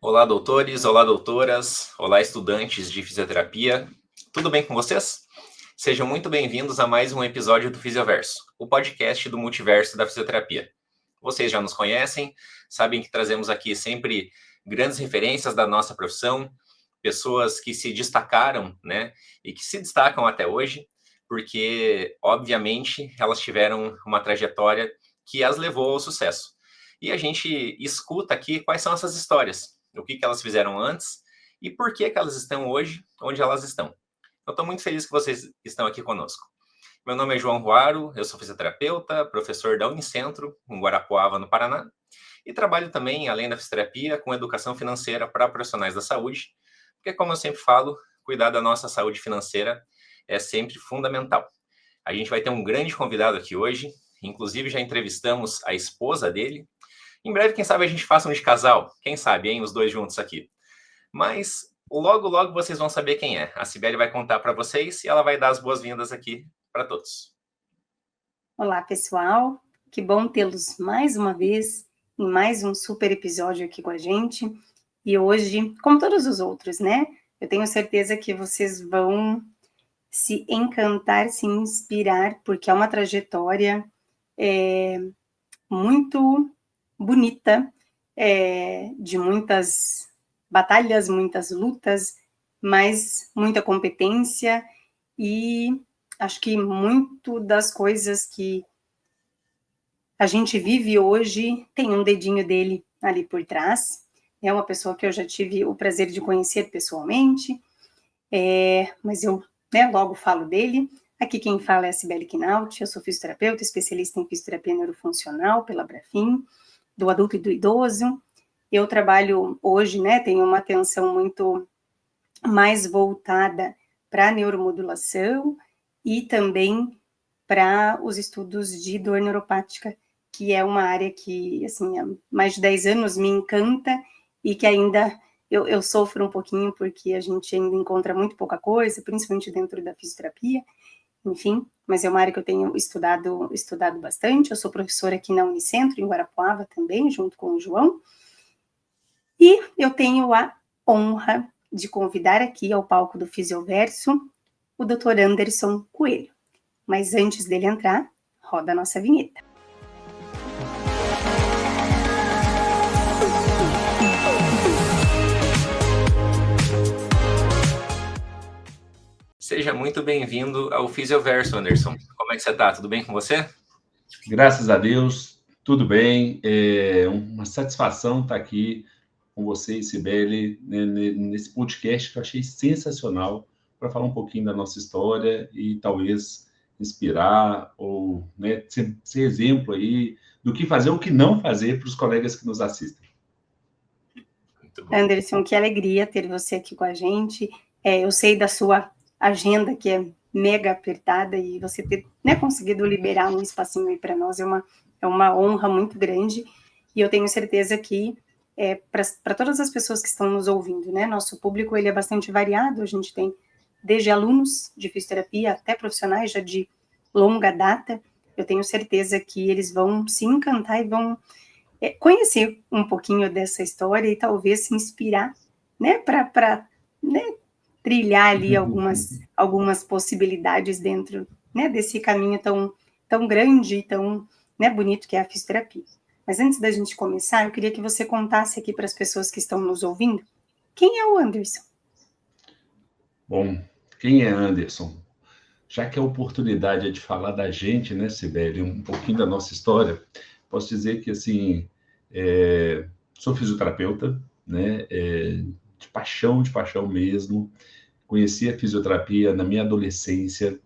Olá, doutores, olá, doutoras, olá, estudantes de fisioterapia. Tudo bem com vocês? Sejam muito bem-vindos a mais um episódio do Fisioverso, o podcast do multiverso da fisioterapia. Vocês já nos conhecem, sabem que trazemos aqui sempre grandes referências da nossa profissão, pessoas que se destacaram, né, e que se destacam até hoje, porque, obviamente, elas tiveram uma trajetória que as levou ao sucesso. E a gente escuta aqui quais são essas histórias, o que elas fizeram antes e por que elas estão hoje onde elas estão. Eu estou muito feliz que vocês estão aqui conosco. Meu nome é João Ruaro, eu sou fisioterapeuta, professor da Unicentro, em Guarapuava, no Paraná, e trabalho também, além da fisioterapia, com educação financeira para profissionais da saúde, porque, como eu sempre falo, cuidar da nossa saúde financeira é sempre fundamental. A gente vai ter um grande convidado aqui hoje, inclusive já entrevistamos a esposa dele. Em breve, quem sabe a gente faça um de casal, quem sabe, hein, os dois juntos aqui. Mas logo, logo vocês vão saber quem é. A Cibele vai contar para vocês e ela vai dar as boas-vindas aqui para todos. Olá, pessoal. Que bom tê-los mais uma vez em mais um super episódio aqui com a gente. E hoje, como todos os outros, né? Eu tenho certeza que vocês vão se encantar, se inspirar, porque é uma trajetória muito bonita, de muitas batalhas, muitas lutas, mas muita competência e acho que muito das coisas que a gente vive hoje tem um dedinho dele ali por trás. É uma pessoa que eu já tive o prazer de conhecer pessoalmente, mas eu logo falo dele. Aqui quem fala é a Cibele Quinaut, eu sou fisioterapeuta, especialista em fisioterapia neurofuncional pela Brafim, do adulto e do idoso. Eu trabalho hoje, tenho uma atenção muito mais voltada para a neuromodulação e também para os estudos de dor neuropática, que é uma área que, assim, há mais de 10 anos me encanta e que ainda eu sofro um pouquinho porque a gente ainda encontra muito pouca coisa, principalmente dentro da fisioterapia, enfim, mas é uma área que eu tenho estudado bastante. Eu sou professora aqui na Unicentro, em Guarapuava também, junto com o João, e eu tenho a honra de convidar aqui ao palco do Fisioverso o Dr. Anderson Coelho. Mas antes dele entrar, roda a nossa vinheta. Seja muito bem-vindo ao Fisioverso, Anderson. Como é que você está? Tudo bem com você? Graças a Deus, tudo bem. É uma satisfação estar aqui com você, Cibele, nesse podcast que eu achei sensacional para falar um pouquinho da nossa história e talvez inspirar ou ser exemplo aí do que fazer ou o que não fazer para os colegas que nos assistem. Muito bom. Anderson, que alegria ter você aqui com a gente. Eu sei da sua agenda, que é mega apertada, e você ter conseguido liberar um espacinho aí para nós é uma honra muito grande. E eu tenho certeza que para todas as pessoas que estão nos ouvindo, nosso público ele é bastante variado. A gente tem desde alunos de fisioterapia até profissionais já de longa data. Eu tenho certeza que eles vão se encantar e vão conhecer um pouquinho dessa história e talvez se inspirar, para trilhar ali algumas possibilidades dentro, desse caminho tão grande e tão bonito que é a fisioterapia. Mas antes da gente começar, eu queria que você contasse aqui para as pessoas que estão nos ouvindo, quem é o Anderson? Bom, quem é Anderson? Já que a oportunidade é de falar da gente, né, Cibele, um pouquinho da nossa história, posso dizer que, assim, sou fisioterapeuta, né, de paixão mesmo. Conheci a fisioterapia na minha adolescência.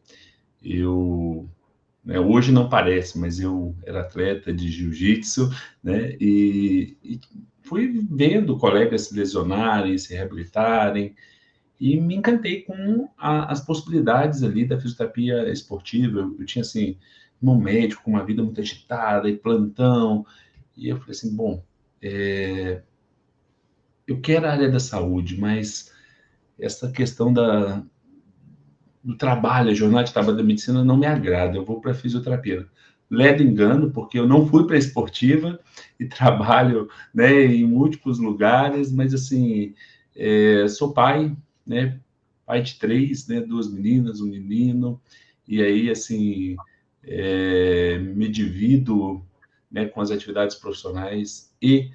Hoje não parece, mas eu era atleta de jiu-jitsu, né, e fui vendo colegas se lesionarem, se reabilitarem, e me encantei com as possibilidades ali da fisioterapia esportiva. Eu tinha, assim, um médico com uma vida muito agitada e plantão, e eu falei assim, bom, eu quero a área da saúde, mas essa questão do trabalho, a jornada de trabalho da medicina não me agrada, eu vou para a fisioterapia. ledo engano, porque eu não fui para a esportiva e trabalho, né, em múltiplos lugares, mas assim, sou pai, né, pai de 3, né, 2 meninas, um menino, e aí, assim, me divido, né, com as atividades profissionais e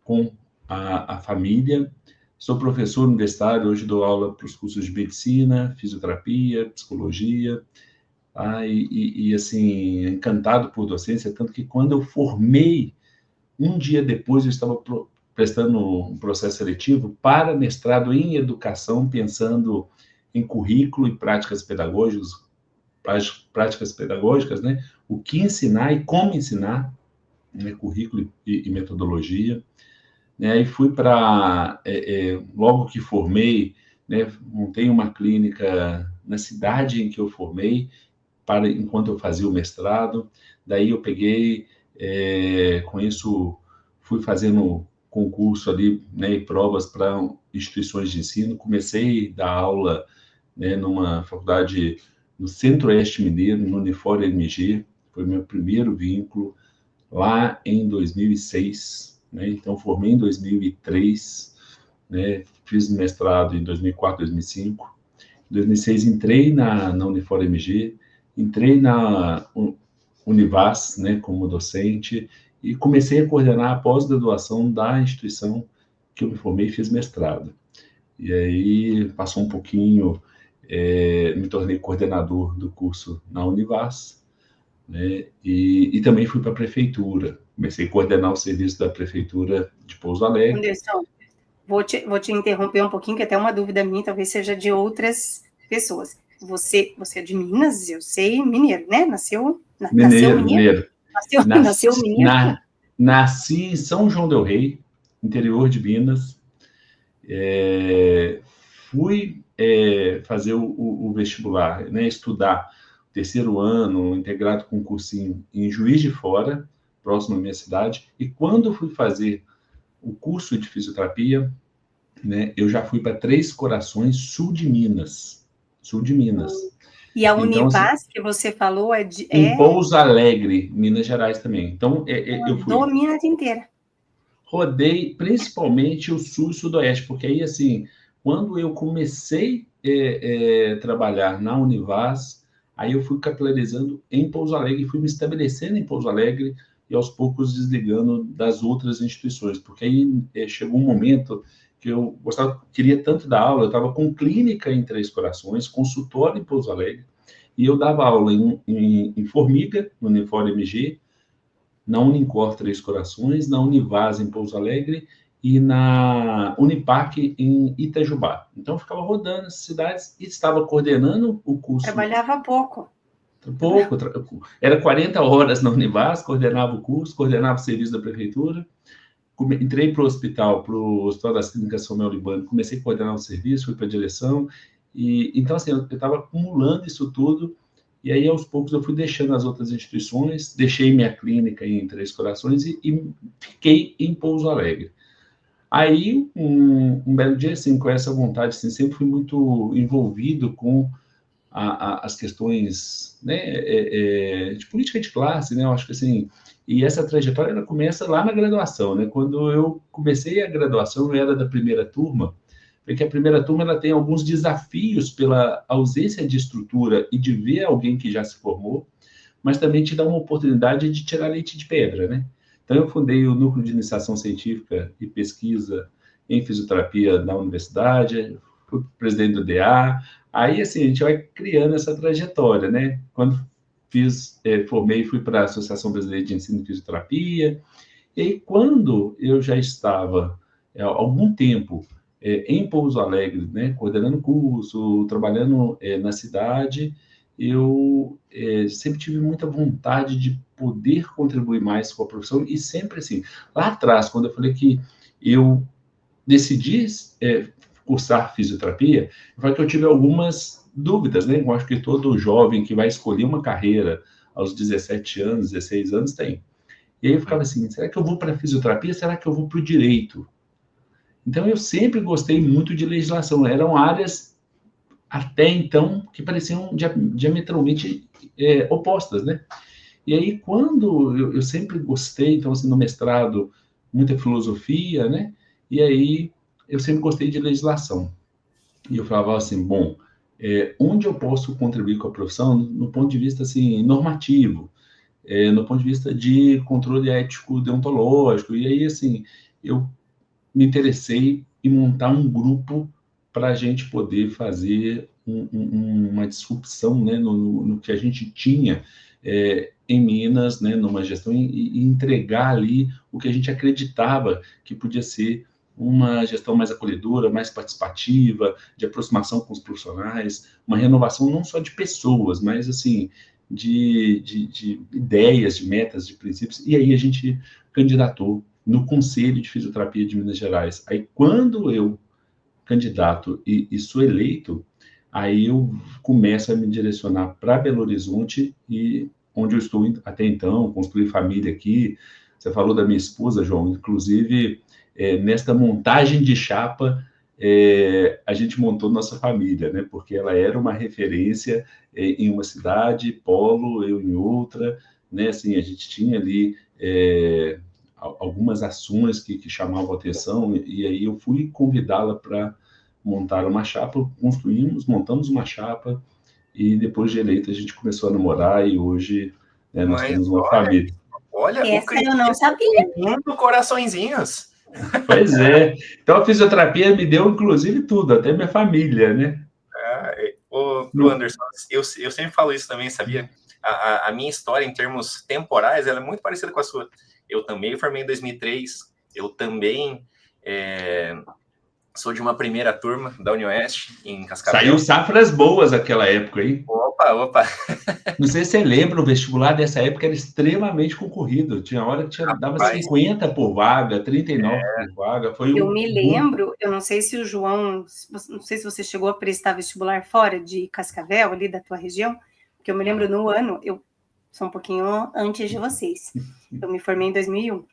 com a família. Sou professor universitário, hoje dou aula para os cursos de medicina, fisioterapia, psicologia, e assim, encantado por docência, tanto que quando eu formei, um dia depois eu estava prestando um processo seletivo para mestrado em educação, pensando em currículo e práticas pedagógicas, né? O que ensinar e como ensinar, né? Currículo e metodologia. Né? Aí fui para, logo que formei, né? Montei uma clínica na cidade em que eu formei, enquanto eu fazia o mestrado. Daí eu peguei, com isso, fui fazendo concurso ali, né, e provas para instituições de ensino. Comecei a dar aula, né, numa faculdade no Centro-Oeste Mineiro, no Unifor MG, foi meu primeiro vínculo, lá em 2006, né? Então, formei em 2003, né? Fiz mestrado em 2004, 2005. Em 2006, entrei na Unifor MG, entrei na Univas, né, como docente, e comecei a coordenar a pós-graduação da instituição que eu me formei e fiz mestrado. E aí, passou um pouquinho, me tornei coordenador do curso na Univas, né, e também fui para a prefeitura. Comecei a coordenar o serviço da prefeitura de Pouso Alegre. Anderson, vou te interromper um pouquinho, que até uma dúvida minha, talvez seja de outras pessoas. Você é de Minas, eu sei, mineiro, né? Nasceu mineiro? Nasceu mineiro? Nasci em São João del Rei, interior de Minas. Fui fazer o vestibular, né, estudar o terceiro ano, integrado com um cursinho em Juiz de Fora, próximo à minha cidade. E quando fui fazer o curso de fisioterapia, né, eu já fui para Três Corações, sul de Minas. E a Então, Univas, que você falou, em Pouso Alegre, Minas Gerais também. Então, eu fui... do Minas inteira. Rodei principalmente o sul e sudoeste, porque aí, assim, quando eu comecei a trabalhar na Univas, aí eu fui capilarizando em Pouso Alegre, fui me estabelecendo em Pouso Alegre e aos poucos desligando das outras instituições, porque aí chegou um momento que eu queria tanto dar aula, eu estava com clínica em Três Corações, consultório em Pouso Alegre, e eu dava aula em Formiga, no Unifor MG, na Unicor Três Corações, na Univas em Pouso Alegre e na Unipac em Itajubá. Então, eu ficava rodando essas cidades e estava coordenando o curso. Trabalhava pouco. Era 40 horas na Univas, coordenava o curso, coordenava o serviço da prefeitura. Entrei para o Hospital das Clínicas São Mel Libano, comecei a coordenar o serviço, fui para a direção. Então, assim, eu estava acumulando isso tudo. E aí, aos poucos, eu fui deixando as outras instituições, deixei minha clínica em Três Corações e fiquei em Pouso Alegre. Aí, um belo dia, assim, com essa vontade, assim, sempre fui muito envolvido com as questões, né, de política de classe, né, eu acho que, assim, e essa trajetória, ela começa lá na graduação, né, quando eu comecei a graduação, eu era da primeira turma, porque a primeira turma ela tem alguns desafios pela ausência de estrutura e de ver alguém que já se formou, mas também te dá uma oportunidade de tirar leite de pedra, né? Então, eu fundei o Núcleo de Iniciação Científica e Pesquisa em Fisioterapia da universidade, fui presidente do DA, aí, assim, a gente vai criando essa trajetória, né? Quando formei, fui para a Associação Brasileira de Ensino e Fisioterapia, e aí, quando eu já estava há algum tempo em Pouso Alegre, né, coordenando curso, trabalhando na cidade, eu sempre tive muita vontade de poder contribuir mais com a profissão e sempre assim, lá atrás, quando eu falei que eu decidi cursar fisioterapia, eu falei que eu tive algumas dúvidas, né? Eu acho que todo jovem que vai escolher uma carreira aos 17 anos, 16 anos tem. E aí eu ficava assim, será que eu vou para a fisioterapia? Será que eu vou para o direito? Então, eu sempre gostei muito de legislação. Eram áreas, até então, que pareciam diametralmente opostas, né? E aí, quando eu sempre gostei, então, assim, no mestrado, muita filosofia, né? E aí, eu sempre gostei de legislação. E eu falava assim, bom, onde eu posso contribuir com a profissão no ponto de vista, assim, normativo, no ponto de vista de controle ético deontológico. E aí, assim, eu me interessei em montar um grupo para a gente poder fazer uma disrupção, né, no que a gente tinha em Minas, né, numa gestão, e entregar ali o que a gente acreditava que podia ser uma gestão mais acolhedora, mais participativa, de aproximação com os profissionais, uma renovação não só de pessoas, mas assim de ideias, de metas, de princípios. E aí a gente candidatou no Conselho de Fisioterapia de Minas Gerais. Aí, quando eu candidato e sou eleito, aí eu começo a me direcionar para Belo Horizonte, e onde eu estou até então, construir família aqui. Você falou da minha esposa, João, inclusive, nesta montagem de chapa, a gente montou nossa família, né? Porque ela era uma referência em uma cidade, polo, eu em outra, né? Assim, a gente tinha ali algumas ações que chamavam atenção, e aí eu fui convidá-la para montar uma chapa, montamos uma chapa, e depois de eleito a gente começou a namorar, e hoje, né, nós Mas temos uma família. olha, o Essa eu não Cristina sabia. unindo coraçõezinhos. Pois é. Então a fisioterapia me deu, inclusive, tudo, até minha família, né? Ô Anderson, eu sempre falo isso também, sabia? A minha história, em termos temporais, ela é muito parecida com a sua. Eu também formei em 2003, eu também sou de uma primeira turma da Unioeste, em Cascavel. Saiu safras boas naquela época, hein? Opa! Não sei se você lembra, o vestibular dessa época era extremamente concorrido. Tinha hora que dava 50 por vaga, 39 por vaga. Eu me lembro, eu não sei se o João, não sei se você chegou a prestar vestibular fora de Cascavel, ali da tua região, porque eu me lembro no ano, eu sou um pouquinho antes de vocês. Eu me formei em 2001.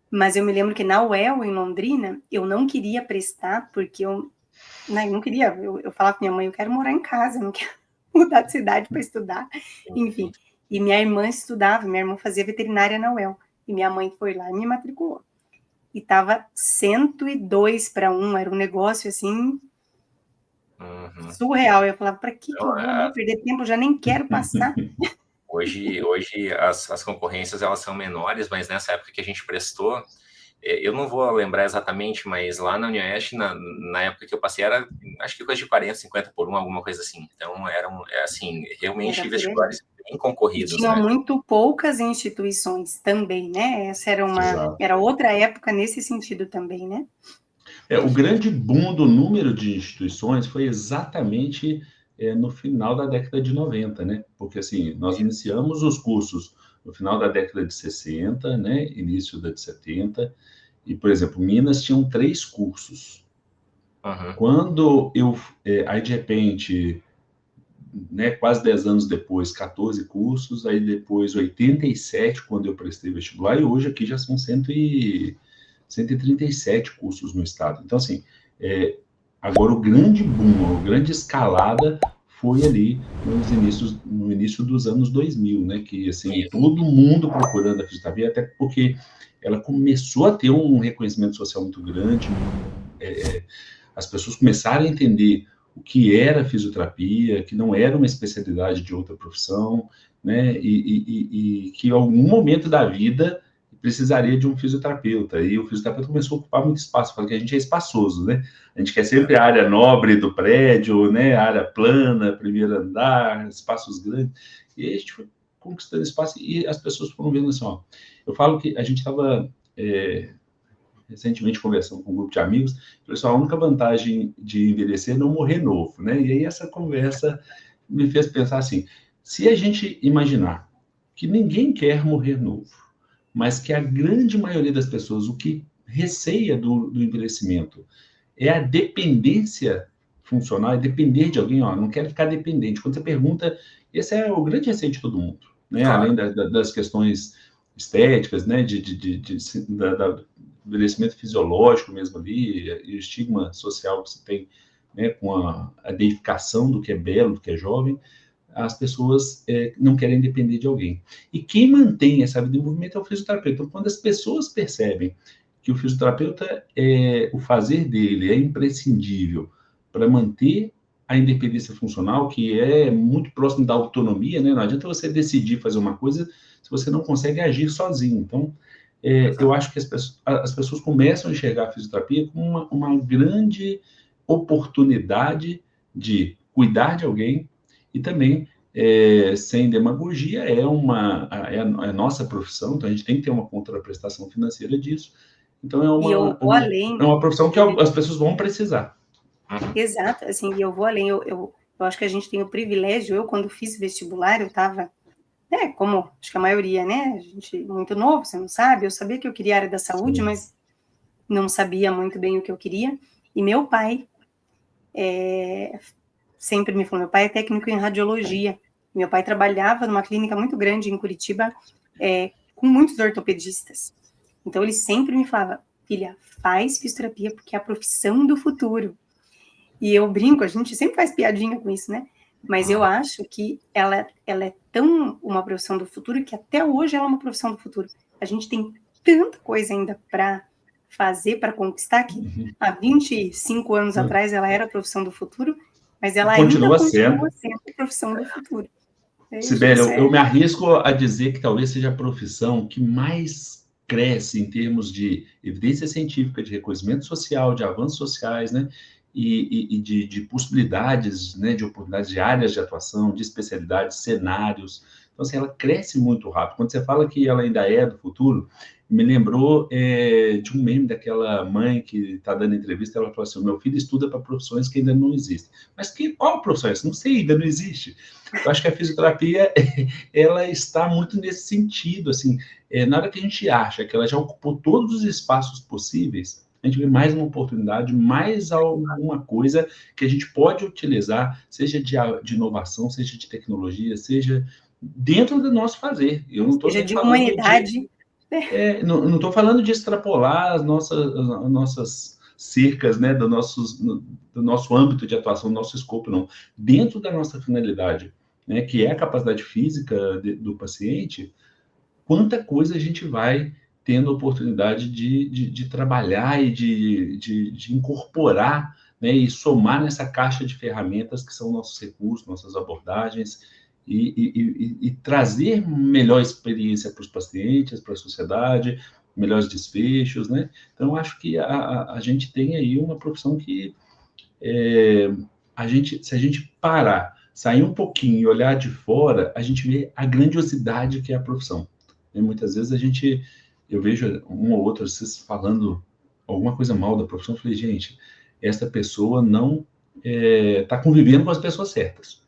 Mas eu me lembro que na UEL, em Londrina, eu não queria prestar, porque eu não queria, eu falava com minha mãe, eu quero morar em casa, eu não quero mudar de cidade para estudar, enfim. E minha irmã estudava, minha irmã fazia veterinária na UEL, e minha mãe foi lá e me matriculou. E tava 102 para 1, era um negócio assim, surreal. Eu falava, para que eu vou ali perder tempo, eu já nem quero passar. Hoje as concorrências elas são menores, mas nessa época que a gente prestou, eu não vou lembrar exatamente, mas lá na Unioeste, na época que eu passei, era acho que coisa de 40, 50 por 1, alguma coisa assim. Então, eram, assim, realmente vestibulares bem concorridos. Tinham muito poucas instituições também, né? Essa era outra época nesse sentido também, né? O grande boom do número de instituições foi exatamente no final da década de 90, né? Porque, assim, nós iniciamos os cursos no final da década de 60, né? Início da de 70, e, por exemplo, Minas tinham 3 cursos. Quando aí de repente, né, quase 10 anos depois, 14 cursos, aí depois 87, quando eu prestei vestibular, e hoje aqui já são 137 cursos no estado. Então, assim, agora o grande boom, a grande escalada foi ali no início dos anos 2000, né? Que, assim, todo mundo procurando a fisioterapia, até porque ela começou a ter um reconhecimento social muito grande, as pessoas começaram a entender o que era fisioterapia, que não era uma especialidade de outra profissão, né? E que em algum momento da vida precisaria de um fisioterapeuta. E o fisioterapeuta começou a ocupar muito espaço, porque a gente é espaçoso, né? A gente quer sempre a área nobre do prédio, né? A área plana, primeiro andar, espaços grandes. E aí a gente foi conquistando espaço, e as pessoas foram vendo assim, ó. Eu falo que a gente estava recentemente conversando com um grupo de amigos, pessoal, a única vantagem de envelhecer é não morrer novo, né? E aí essa conversa me fez pensar assim, se a gente imaginar que ninguém quer morrer novo, mas que a grande maioria das pessoas, o que receia do envelhecimento é a dependência funcional, é depender de alguém, ó, não quero ficar dependente. Quando você pergunta, esse é o grande receio de todo mundo, né? Claro. Além das questões estéticas, né, da envelhecimento fisiológico mesmo ali, e o estigma social que se tem, né, com a deificação do que é belo, do que é jovem, as pessoas não querem depender de alguém. E quem mantém essa vida em movimento é o fisioterapeuta. Então, quando as pessoas percebem que o fisioterapeuta, o fazer dele é imprescindível para manter a independência funcional, que é muito próximo da autonomia, né? Não adianta você decidir fazer uma coisa se você não consegue agir sozinho. Então, eu acho que as pessoas começam a enxergar a fisioterapia como uma grande oportunidade de cuidar de alguém e também, sem demagogia, é a nossa profissão, então a gente tem que ter uma contraprestação financeira disso. Então, é uma profissão que as pessoas vão precisar. Exato, assim, e eu vou além, eu acho que a gente tem o privilégio, eu quando fiz vestibular, eu estava, como acho que a maioria, né, a gente muito novo, você não sabe, eu sabia que eu queria a área da saúde, sim, mas não sabia muito bem o que eu queria, e meu pai sempre me falou, meu pai é técnico em radiologia, meu pai trabalhava numa clínica muito grande em Curitiba, com muitos ortopedistas, então ele sempre me falava, filha, faz fisioterapia porque é a profissão do futuro. E eu brinco, a gente sempre faz piadinha com isso, né? Mas eu acho que ela é tão uma profissão do futuro que até hoje ela é uma profissão do futuro. A gente tem tanta coisa ainda para fazer, para conquistar, que há 25 anos atrás ela era a profissão do futuro, mas ela continua sendo a profissão do futuro. Sibeli, eu me arrisco a dizer que talvez seja a profissão que mais cresce em termos de evidência científica, de reconhecimento social, de avanços sociais, né? E de possibilidades, né, de oportunidades de áreas de atuação, de especialidades, cenários. Então, assim, ela cresce muito rápido. Quando você fala que ela ainda é do futuro, me lembrou de um meme daquela mãe que está dando entrevista, ela falou assim, meu filho estuda para profissões que ainda não existem. Mas qual profissão é essa? Não sei, ainda não existe. Eu acho que a fisioterapia, ela está muito nesse sentido, assim, na hora que a gente acha que ela já ocupou todos os espaços possíveis, a gente vê mais uma oportunidade, mais alguma coisa que a gente pode utilizar, seja de inovação, seja de tecnologia, seja dentro do nosso fazer. Eu não estou seja de humanidade. Não estou falando de extrapolar as nossas cercas, né, do nosso âmbito de atuação, do nosso escopo, não. Dentro da nossa finalidade, né, que é a capacidade física do paciente, quanta coisa a gente vai tendo a oportunidade de trabalhar e de incorporar, né, e somar nessa caixa de ferramentas que são nossos recursos, nossas abordagens, e trazer melhor experiência para os pacientes, para a sociedade, melhores desfechos, né? Então, acho que a gente tem aí uma profissão que se a gente parar, sair um pouquinho e olhar de fora, a gente vê a grandiosidade que é a profissão. E muitas vezes eu vejo um ou outro vocês falando alguma coisa mal da profissão, eu falei, gente, essa pessoa não está convivendo com as pessoas certas.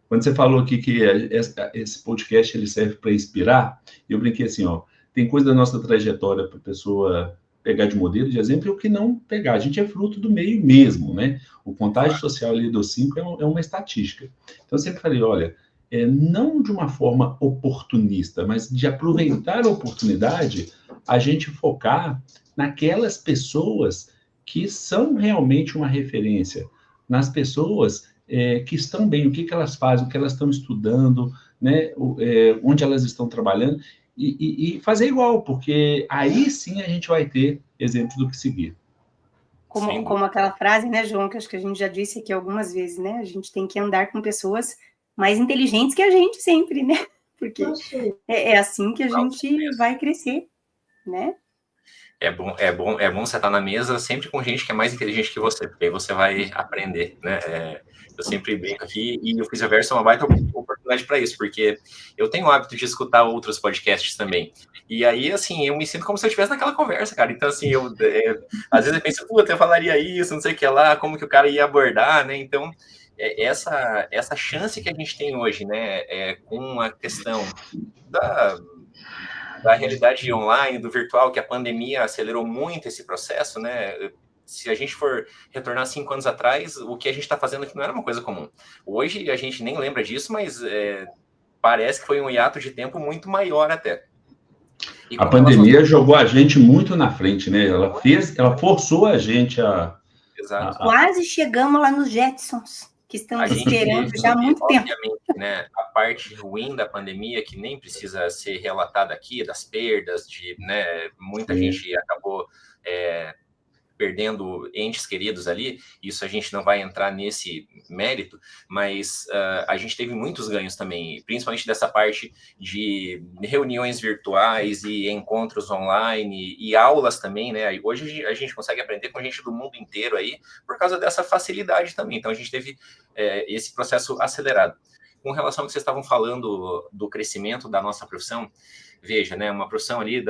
Quando você falou aqui que esse podcast ele serve para inspirar, eu brinquei assim, tem coisa da nossa trajetória para a pessoa pegar de modelo, de exemplo, e o que não pegar. A gente é fruto do meio mesmo, né? O contágio social ali dos 5 é uma estatística. Então, eu sempre falei, olha, não de uma forma oportunista, mas de aproveitar a oportunidade, a gente focar naquelas pessoas que são realmente uma referência, nas pessoas que estão bem, o que elas fazem, o que elas estão estudando, né, onde elas estão trabalhando, e fazer igual, porque aí sim a gente vai ter exemplos do que seguir. Como aquela frase, né, João, que acho que a gente já disse aqui algumas vezes, né, a gente tem que andar com pessoas mais inteligentes que a gente sempre, né, porque é assim que a gente vai crescer, né. É bom você estar na mesa sempre com gente que é mais inteligente que você, porque aí você vai aprender, né? Eu sempre brinco aqui, e o Fisioverso é uma baita oportunidade para isso, porque eu tenho o hábito de escutar outros podcasts também. E aí, assim, eu me sinto como se eu estivesse naquela conversa, cara. Então, assim, às vezes eu penso, puta, eu falaria isso, não sei o que lá, como que o cara ia abordar, né? Então, essa chance que a gente tem hoje, né, com a questão da realidade online, do virtual, que a pandemia acelerou muito esse processo, né? Se a gente for retornar 5 anos atrás, o que a gente está fazendo aqui não era uma coisa comum. Hoje a gente nem lembra disso, mas parece que foi um hiato de tempo muito maior até. A pandemia jogou a gente muito na frente, né? Ela forçou a gente a... Exato. Quase chegamos lá nos Jetsons. que estamos esperando já há muito tempo. Obviamente, né, a parte ruim da pandemia, que nem precisa ser relatada aqui, das perdas, né, muita gente acabou perdendo entes queridos ali, isso a gente não vai entrar nesse mérito, mas a gente teve muitos ganhos também, principalmente dessa parte de reuniões virtuais e encontros online e aulas também, né? Hoje a gente consegue aprender com gente do mundo inteiro aí, por causa dessa facilidade também. Então a gente teve esse processo acelerado. Com relação ao que vocês estavam falando do crescimento da nossa profissão, veja, né, uma profissão ali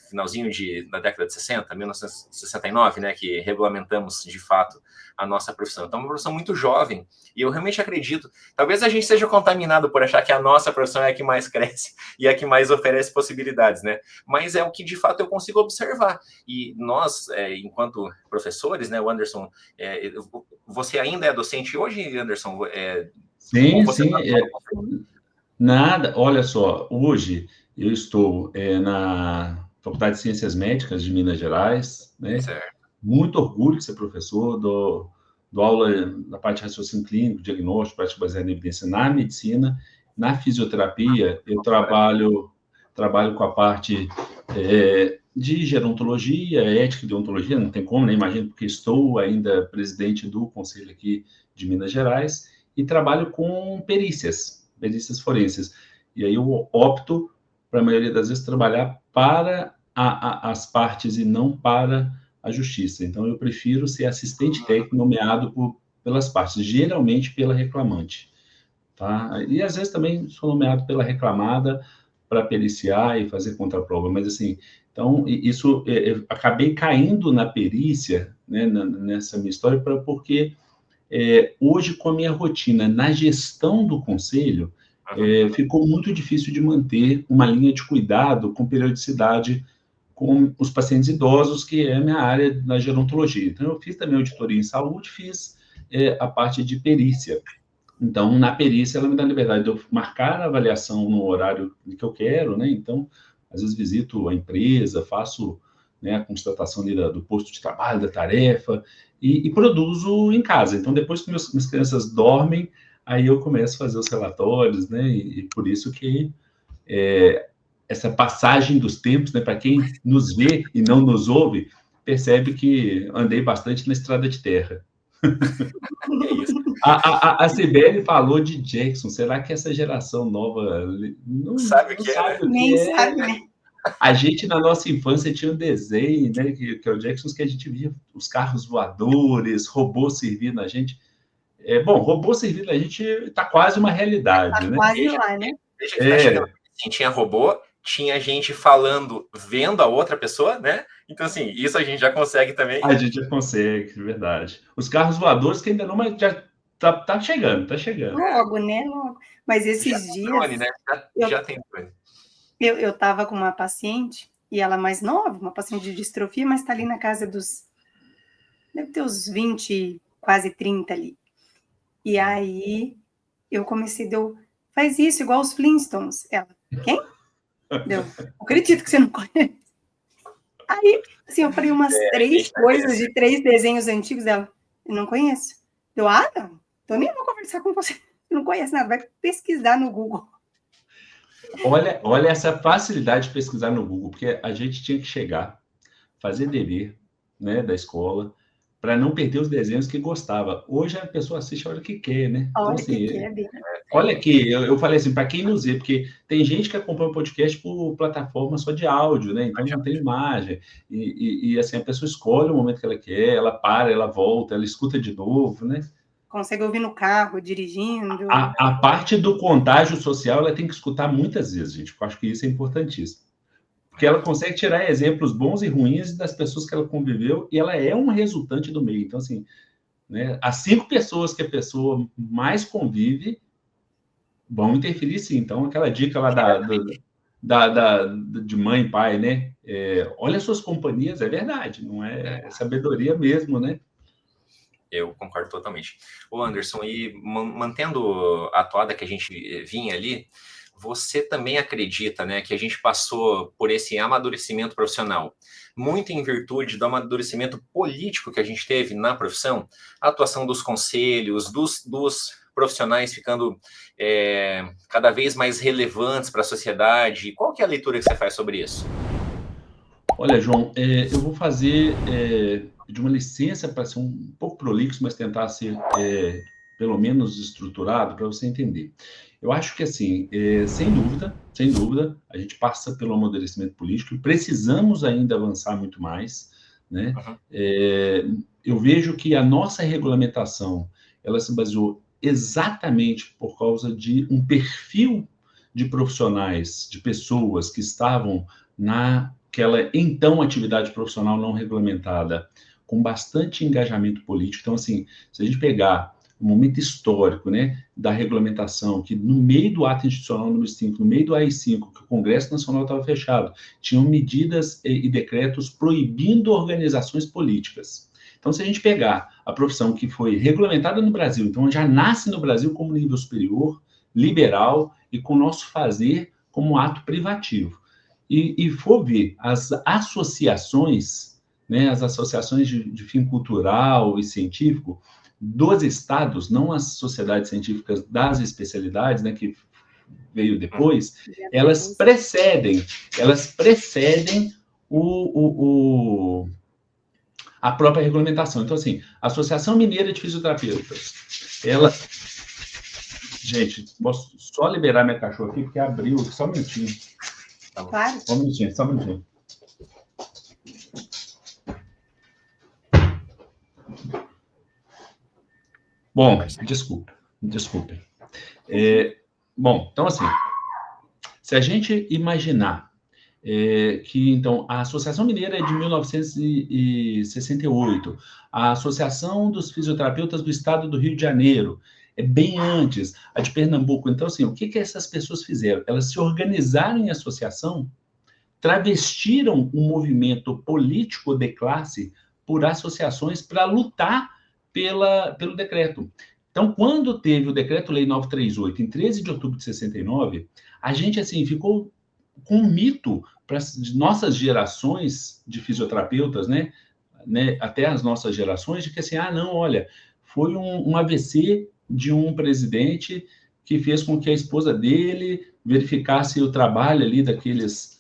finalzinho da década de 60, 1969, né, que regulamentamos de fato a nossa profissão. Então, é uma profissão muito jovem, e eu realmente acredito, talvez a gente seja contaminado por achar que a nossa profissão é a que mais cresce e a que mais oferece possibilidades, né? Mas é o que de fato eu consigo observar. E nós, enquanto professores, né, o Anderson, você ainda é docente hoje, Anderson? Sim. Nada, olha só, hoje eu estou na Faculdade de Ciências Médicas de Minas Gerais, né? Certo. Muito orgulho de ser professor, dou aula na parte de raciocínio clínico, diagnóstico, prática baseada em evidência na medicina. Na fisioterapia, eu trabalho com a parte de gerontologia, ética e deontologia, não tem como, né? Imagino, porque estou ainda presidente do conselho aqui de Minas Gerais, e trabalho com perícias forenses. E aí eu opto, para a maioria das vezes, trabalhar para as partes e não para a justiça. Então, eu prefiro ser assistente técnico nomeado pelas partes, geralmente pela reclamante. Tá? E, às vezes, também sou nomeado pela reclamada para periciar e fazer contraprova. Mas, assim, então, isso, eu acabei caindo na perícia, né, nessa minha história, porque hoje, com a minha rotina na gestão do conselho, ficou muito difícil de manter uma linha de cuidado com periodicidade com os pacientes idosos, que é a minha área na gerontologia. Então, eu fiz também auditoria em saúde, fiz a parte de perícia. Então, na perícia, ela me dá a liberdade de eu marcar a avaliação no horário que eu quero, né? Então, às vezes visito a empresa, faço, né, a constatação ali do posto de trabalho, da tarefa, e produzo em casa. Então, depois que minhas crianças dormem, aí eu começo a fazer os relatórios, né? E por isso que essa passagem dos tempos, né? Para quem nos vê e não nos ouve, percebe que andei bastante na estrada de terra. É isso. A Cibele falou de Jackson. Será que essa geração nova não sabe o que sabe é? O que Nem é? sabe, né? A gente, na nossa infância, tinha um desenho, né, que é o Jackson, que a gente via os carros voadores, robôs servindo a gente. Bom, robô servindo a gente está quase uma realidade, Tá né? quase lá, né? Veja que tá chegando. Assim, tinha robô, tinha gente falando, vendo a outra pessoa, né? Então, assim, isso a gente já consegue também. A gente já consegue, é verdade. Os carros voadores que ainda não, mas já tá chegando, tá chegando. Logo, né? Logo. Mas esses dias... Drone, né? Já tem drone. Eu estava com uma paciente, e ela mais nova, uma paciente de distrofia, mas está ali na casa deve ter uns 20, quase 30 ali. E aí, eu comecei, faz isso, igual os Flintstones. Ela, quem? Deu, acredito que você não conhece. Aí, assim, eu falei umas 3 coisas de 3 desenhos antigos dela. Eu não conheço. Eu, não, então nem vou conversar com você. Você não conhece nada, vai pesquisar no Google. Olha essa facilidade de pesquisar no Google, porque a gente tinha que chegar, fazer dever, né, da escola, para não perder os desenhos que gostava. Hoje a pessoa assiste a hora que quer, né? A hora então, assim, que quer, bem. Olha aqui, eu falei assim, para quem nos vê, porque tem gente que acompanha o podcast por plataforma só de áudio, né? Então não tem imagem. E assim, a pessoa escolhe o momento que ela quer, ela para, ela volta, ela escuta de novo, né? Consegue ouvir no carro, dirigindo. A parte do contágio social, ela tem que escutar muitas vezes, gente, porque eu acho que isso é importantíssimo. Porque ela consegue tirar exemplos bons e ruins das pessoas que ela conviveu, e ela é um resultante do meio. Então, assim, né, as 5 pessoas que a pessoa mais convive vão interferir, sim. Então, aquela dica lá de mãe e pai, né? Olha as suas companhias, é verdade, não é sabedoria mesmo, né? Eu concordo totalmente. O Anderson, e mantendo a toada que a gente vinha ali, você também acredita, né, que a gente passou por esse amadurecimento profissional muito em virtude do amadurecimento político que a gente teve na profissão? A atuação dos conselhos, dos profissionais ficando cada vez mais relevantes para a sociedade. Qual que é a leitura que você faz sobre isso? Olha, João, eu vou fazer de uma licença para ser um pouco prolixo, mas tentar ser pelo menos estruturado para você entender. Eu acho que, assim, sem dúvida, a gente passa pelo amadurecimento político e precisamos ainda avançar muito mais, né? Eu vejo que a nossa regulamentação, ela se baseou exatamente por causa de um perfil de profissionais, de pessoas que estavam naquela, então, atividade profissional não regulamentada, com bastante engajamento político. Então, assim, se a gente pegar o momento histórico, né, da regulamentação, que no meio do ato institucional número 5, no meio do AI-5, que o Congresso Nacional estava fechado, tinham medidas e decretos proibindo organizações políticas. Então, se a gente pegar a profissão que foi regulamentada no Brasil, então já nasce no Brasil como nível superior, liberal e com o nosso fazer como ato privativo. E for ver as associações, né, as associações de fim cultural e científico dos estados, não as sociedades científicas das especialidades, né, que veio depois, elas precedem a própria regulamentação. Então, assim, a Associação Mineira de Fisioterapeutas, ela... Gente, posso só liberar minha cachorra aqui, porque abriu, só um minutinho. Claro. Só um minutinho. Bom, desculpem. Bom, então, assim, se a gente imaginar que, então, a Associação Mineira é de 1968, a Associação dos Fisioterapeutas do Estado do Rio de Janeiro é bem antes, a de Pernambuco. Então, assim, o que essas pessoas fizeram? Elas se organizaram em associação, travestiram um movimento político de classe por associações para lutar pelo decreto. Então, quando teve o Decreto-Lei 938, em 13 de outubro de 69, a gente, assim, ficou com um mito para nossas gerações de fisioterapeutas, né, até as nossas gerações, de que, assim, não, olha, foi um AVC de um presidente que fez com que a esposa dele verificasse o trabalho ali daqueles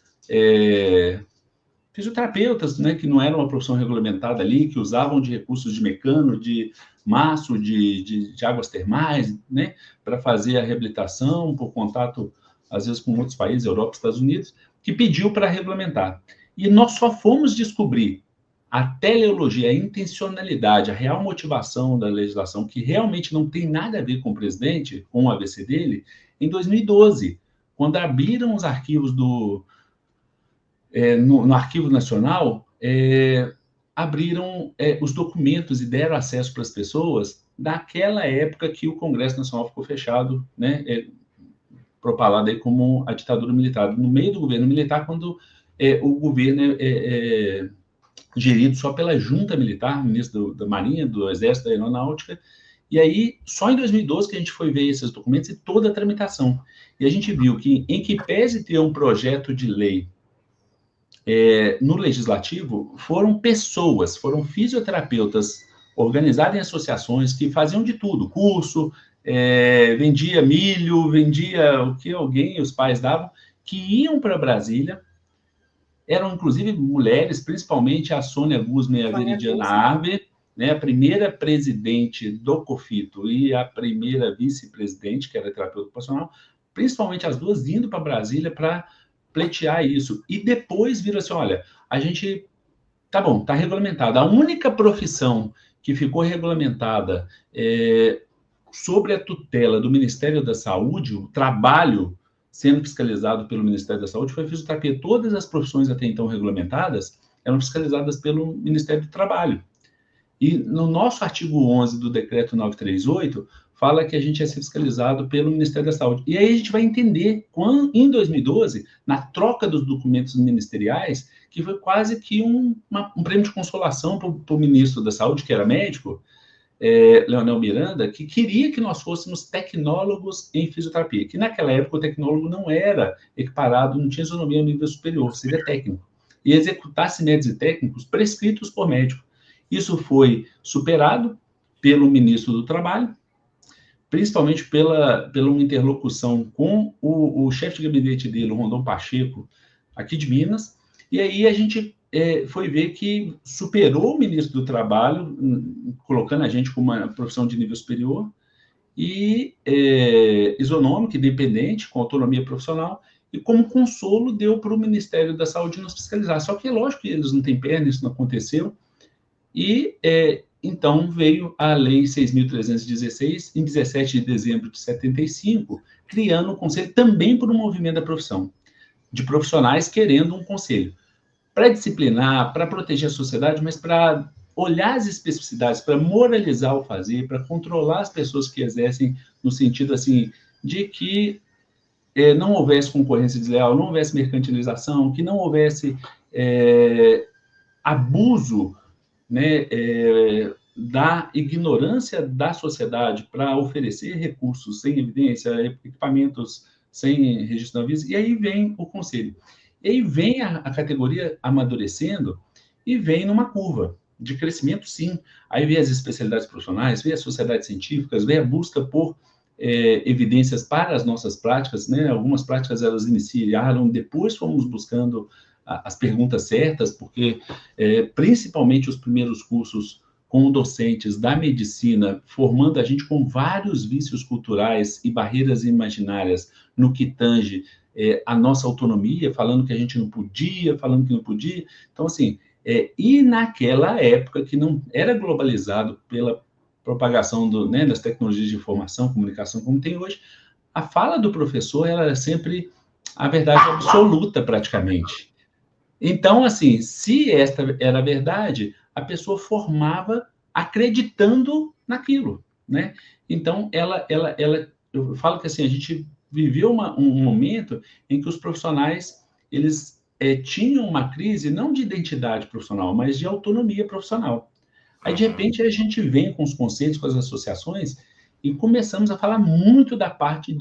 fisioterapeutas, né, que não eram uma profissão regulamentada ali, que usavam de recursos de mecano, de maço, de águas termais, né, para fazer a reabilitação por contato, às vezes, com outros países, Europa, Estados Unidos, que pediu para regulamentar. E nós só fomos descobrir a teleologia, a intencionalidade, a real motivação da legislação, que realmente não tem nada a ver com o presidente, com o AVC dele, em 2012, quando abriram os arquivos no Arquivo Nacional, abriram os documentos e deram acesso para as pessoas daquela época que o Congresso Nacional ficou fechado, né, propalado aí como a ditadura militar. No meio do governo militar, quando o governo é gerido só pela junta militar, ministro da Marinha, do Exército, da Aeronáutica, e aí, só em 2012 que a gente foi ver esses documentos e toda a tramitação. E a gente viu que, em que pese ter um projeto de lei no Legislativo, foram fisioterapeutas organizados em associações que faziam de tudo, curso, vendia milho, vendia o que os pais davam, que iam para Brasília, eram inclusive mulheres, principalmente a Sônia Guzman e a Veridiana Arbe, né, a primeira presidente do COFITO e a primeira vice-presidente, que era terapeuta ocupacional, principalmente as duas indo para Brasília para pleitear isso. E depois viram assim, olha, a gente, tá bom, tá regulamentado. A única profissão que ficou regulamentada sobre a tutela do Ministério da Saúde, o trabalho sendo fiscalizado pelo Ministério da Saúde, foi a fisioterapia. Todas as profissões até então regulamentadas eram fiscalizadas pelo Ministério do Trabalho. E no nosso artigo 11 do Decreto 938, fala que a gente é fiscalizado pelo Ministério da Saúde. E aí a gente vai entender, em 2012, na troca dos documentos ministeriais, que foi quase que um prêmio de consolação para o ministro da Saúde, que era médico, Leonel Miranda, que queria que nós fôssemos tecnólogos em fisioterapia, que naquela época o tecnólogo não era equiparado, não tinha isonomia no nível superior, seria técnico, e executasse métodos e técnicos prescritos por médico. Isso foi superado pelo ministro do Trabalho, principalmente pela uma interlocução com o chefe de gabinete dele, o Rondon Pacheco, aqui de Minas, e aí a gente foi ver que superou o ministro do Trabalho, colocando a gente como uma profissão de nível superior, e isonômica, independente, com autonomia profissional, e como consolo deu para o Ministério da Saúde nos fiscalizar. Só que é lógico que eles não têm perna, isso não aconteceu, e então veio a Lei 6.316, em 17 de dezembro de 75, criando um conselho também por um movimento da profissão, de profissionais querendo um conselho para disciplinar, para proteger a sociedade, mas para olhar as especificidades, para moralizar o fazer, para controlar as pessoas que exercem, no sentido assim, de que não houvesse concorrência desleal, não houvesse mercantilização, que não houvesse abuso, né, da ignorância da sociedade para oferecer recursos sem evidência, equipamentos sem registro de aviso, e aí vem o conselho. E aí vem a categoria amadurecendo e vem numa curva de crescimento, sim. Aí vem as especialidades profissionais, vem as sociedades científicas, vem a busca por evidências para as nossas práticas, né? Algumas práticas elas iniciaram, depois fomos buscando as perguntas certas, porque principalmente os primeiros cursos com docentes da medicina, formando a gente com vários vícios culturais e barreiras imaginárias no que tange a nossa autonomia, falando que a gente não podia, falando que não podia. Então, assim, e naquela época que não era globalizado pela propagação das tecnologias de informação, comunicação, como tem hoje, a fala do professor era sempre a verdade absoluta, praticamente. Então, assim, se esta era a verdade, a pessoa formava acreditando naquilo, né? Então, eu falo que assim, a gente viveu um momento em que os profissionais, eles tinham uma crise não de identidade profissional, mas de autonomia profissional. Aí, de repente, a gente vem com os conselhos, com as associações, e começamos a falar muito da parte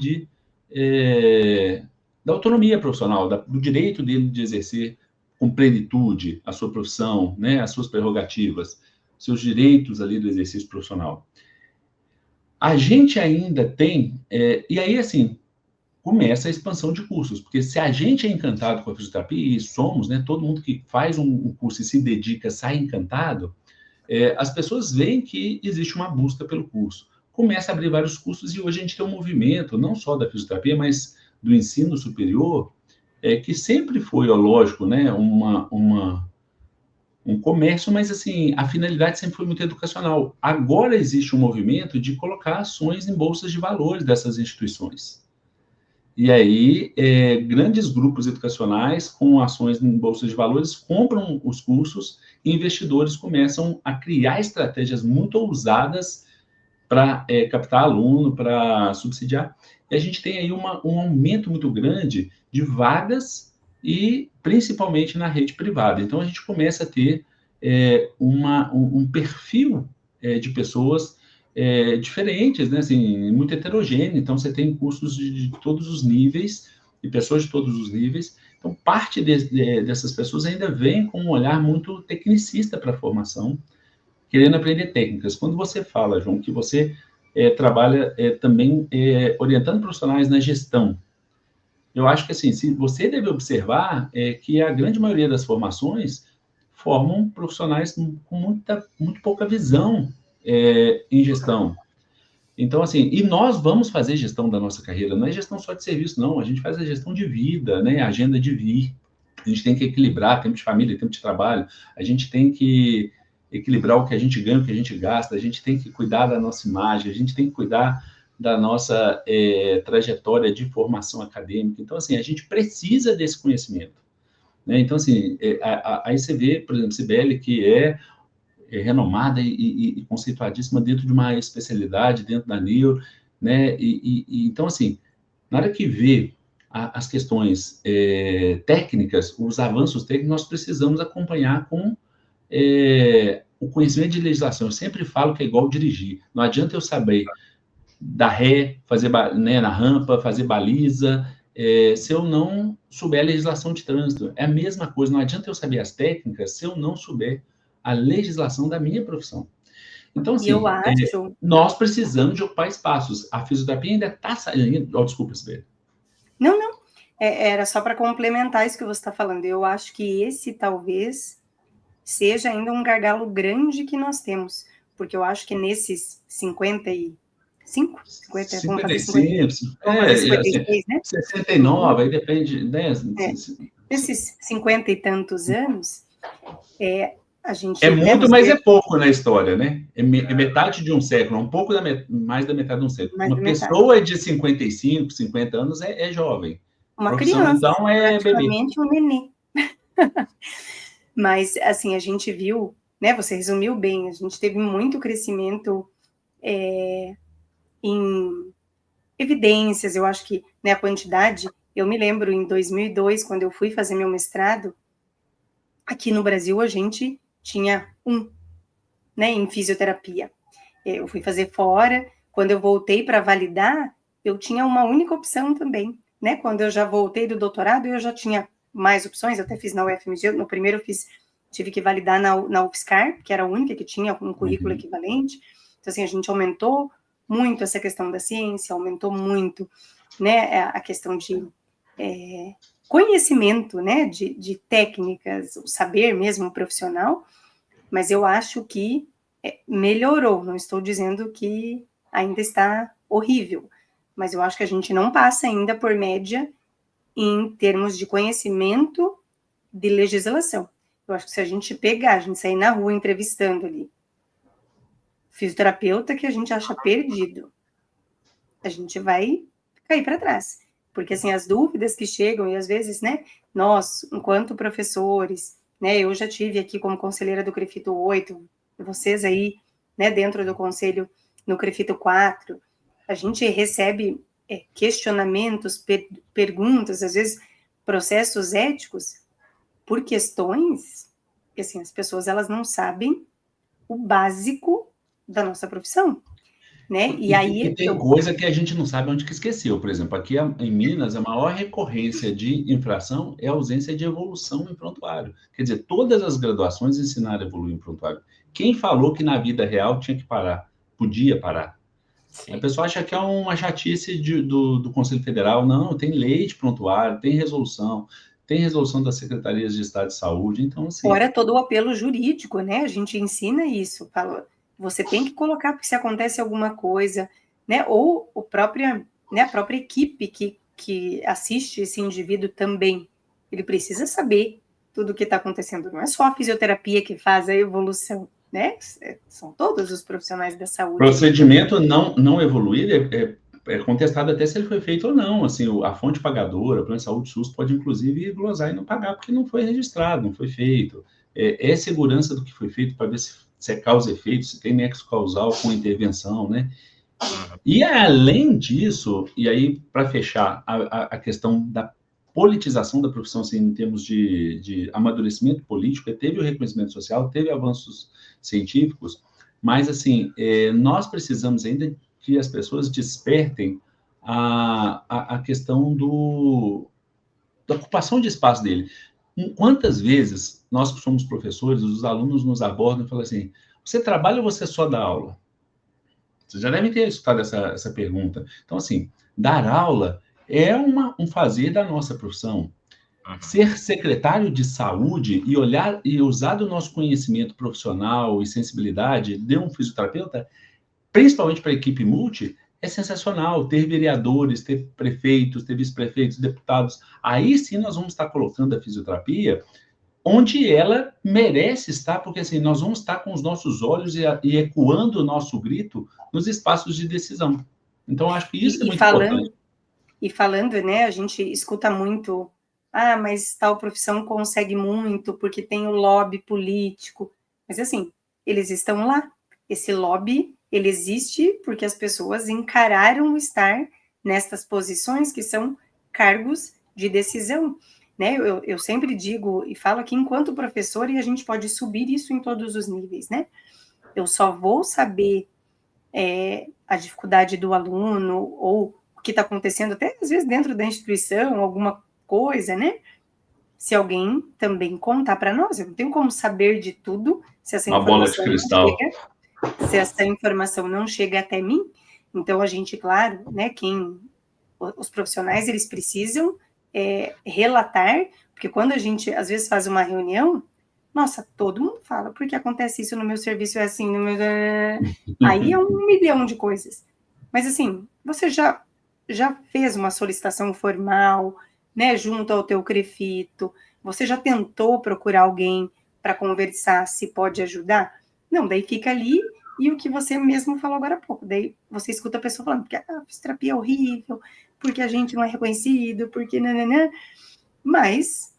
da autonomia profissional, do direito dele de exercer com plenitude a sua profissão, né, as suas prerrogativas, seus direitos ali do exercício profissional. A gente ainda tem, e aí, assim, começa a expansão de cursos, porque se a gente é encantado com a fisioterapia, e somos, né, todo mundo que faz um curso e se dedica sai encantado, as pessoas veem que existe uma busca pelo curso. Começa a abrir vários cursos e hoje a gente tem um movimento, não só da fisioterapia, mas do ensino superior, que sempre foi, lógico, né, um comércio, mas assim, a finalidade sempre foi muito educacional. Agora existe um movimento de colocar ações em bolsas de valores dessas instituições. E aí, grandes grupos educacionais com ações em bolsas de valores compram os cursos e investidores começam a criar estratégias muito ousadas para captar aluno, para subsidiar. E a gente tem aí um aumento muito grande de vagas e principalmente na rede privada. Então, a gente começa a ter um perfil de pessoas diferentes, né? Assim, muito heterogêneo. Então, você tem cursos de todos os níveis e pessoas de todos os níveis. Então, parte dessas pessoas ainda vem com um olhar muito tecnicista para a formação, querendo aprender técnicas. Quando você fala, João, que você trabalha também orientando profissionais na gestão, eu acho que, assim, se você deve observar que a grande maioria das formações formam profissionais com muito pouca visão em gestão. Então, assim, e nós vamos fazer gestão da nossa carreira, não é gestão só de serviço, não, a gente faz a gestão de vida, né, a agenda de vir, a gente tem que equilibrar tempo de família, tempo de trabalho, a gente tem que equilibrar o que a gente ganha, o que a gente gasta, a gente tem que cuidar da nossa imagem, a gente tem que cuidar da nossa trajetória de formação acadêmica. Então, assim, a gente precisa desse conhecimento, né? Então, assim, aí você vê, por exemplo, Cibele, que é renomada e conceituadíssima dentro de uma especialidade, dentro da neuro, né? Então, assim, na hora que vê as questões técnicas, os avanços técnicos, nós precisamos acompanhar com o conhecimento de legislação, eu sempre falo que é igual dirigir. Não adianta eu saber dar ré, fazer, né, na rampa, fazer baliza, se eu não souber a legislação de trânsito. É a mesma coisa, não adianta eu saber as técnicas se eu não souber a legislação da minha profissão. Então, E eu assim, acho... nós precisamos de ocupar espaços. A fisioterapia ainda está saindo... Oh, desculpa, Sibeli. Não. Era só para complementar isso que você está falando. Eu acho que esse talvez seja ainda um gargalo grande que nós temos. Porque eu acho que nesses 55? 50, vamos fazer 55, vamos fazer 56, né? 69, aí depende, né? Nesses 50 e tantos anos, a gente... É muito, mas é pouco na história, né? É metade de um século, um pouco mais da metade de um século. Uma pessoa de 55, 50 anos é jovem. Uma profissão, criança, então, é praticamente bebê. Um neném. Mas, assim, a gente viu, né? Você resumiu bem, a gente teve muito crescimento em evidências, eu acho que, né, a quantidade... Eu me lembro, em 2002, quando eu fui fazer meu mestrado, aqui no Brasil a gente tinha né, em fisioterapia. Eu fui fazer fora, quando eu voltei para validar, eu tinha uma única opção também, né? Quando eu já voltei do doutorado, eu já tinha mais opções, eu até fiz na UFMG, no primeiro eu tive que validar na UFSCar, que era a única que tinha um currículo equivalente. Então, assim, a gente aumentou muito essa questão da ciência, aumentou muito, né, a questão de conhecimento, né, de técnicas, o saber mesmo profissional, mas eu acho que melhorou, não estou dizendo que ainda está horrível, mas eu acho que a gente não passa ainda por média em termos de conhecimento de legislação. Eu acho que se a gente sair na rua entrevistando ali fisioterapeuta que a gente acha perdido, a gente vai cair para trás. Porque, assim, as dúvidas que chegam, e às vezes, né, nós, enquanto professores, né, eu já tive aqui como conselheira do CREFITO 8, vocês aí, né, dentro do conselho no CREFITO 4, a gente recebe questionamentos, perguntas, às vezes processos éticos, por questões que, assim, as pessoas, elas não sabem o básico da nossa profissão. Né? E aí tem coisa que a gente não sabe onde que esqueceu. Por exemplo, aqui em Minas, a maior recorrência de infração é a ausência de evolução em prontuário. Quer dizer, todas as graduações ensinaram a evoluir em prontuário. Quem falou que na vida real tinha que parar? Podia parar. Sim. A pessoa acha que é uma chatice do Conselho Federal. Não, tem lei de prontuário, tem resolução das secretarias de Estado de Saúde. Então, assim... Fora todo o apelo jurídico, né? A gente ensina isso, fala... Você tem que colocar, porque se acontece alguma coisa, né? Ou a própria equipe que assiste esse indivíduo também, ele precisa saber tudo o que está acontecendo. Não é só a fisioterapia que faz a evolução, né? São todos os profissionais da saúde. Procedimento não evoluir é contestado até se ele foi feito ou não. Assim, a fonte pagadora, o plano de saúde SUS, pode inclusive glosar e não pagar porque não foi registrado, não foi feito. É segurança do que foi feito para ver se é causa e efeito, se tem nexo causal com intervenção, né? E além disso, e aí para fechar a questão da politização da profissão, assim, em termos de amadurecimento político, teve o reconhecimento social, teve avanços científicos, mas assim, nós precisamos ainda que as pessoas despertem a questão da ocupação de espaço dele. Quantas vezes nós que somos professores, os alunos nos abordam e falam assim, você trabalha ou você só dá aula? Vocês já devem ter escutado essa pergunta. Então, assim, dar aula é um fazer da nossa profissão. Ser secretário de saúde e olhar e usar do nosso conhecimento profissional e sensibilidade de um fisioterapeuta, principalmente para a equipe multi, é sensacional. Ter vereadores, ter prefeitos, ter vice-prefeitos, deputados. Aí sim nós vamos estar colocando a fisioterapia onde ela merece estar, porque assim, nós vamos estar com os nossos olhos e ecoando o nosso grito nos espaços de decisão. Então, acho que isso é muito importante. E falando, né, a gente escuta muito, mas tal profissão consegue muito porque tem o lobby político. Mas assim, eles estão lá. Esse lobby, ele existe porque as pessoas encararam estar nestas posições que são cargos de decisão. né? Eu sempre digo e falo aqui enquanto professor, e a gente pode subir isso em todos os níveis, né? Eu só vou saber a dificuldade do aluno ou o que está acontecendo, até às vezes dentro da instituição, alguma coisa, né? Se alguém também contar para nós. Eu não tenho como saber de tudo se essa Uma bola de informação cristal. se essa informação não chega até mim. Então, a gente, claro, né, os profissionais, eles precisam relatar, porque quando a gente, às vezes, faz uma reunião, nossa, todo mundo fala, porque acontece isso no meu serviço, é assim, no meu... Aí é 1 milhão de coisas. Mas, assim, você já fez uma solicitação formal, né, junto ao teu CREFITO? Você já tentou procurar alguém para conversar se pode ajudar? Não, daí fica ali, e o que você mesmo falou agora há pouco, daí você escuta a pessoa falando, porque a fisioterapia é horrível, porque a gente não é reconhecido, porque nananã, mas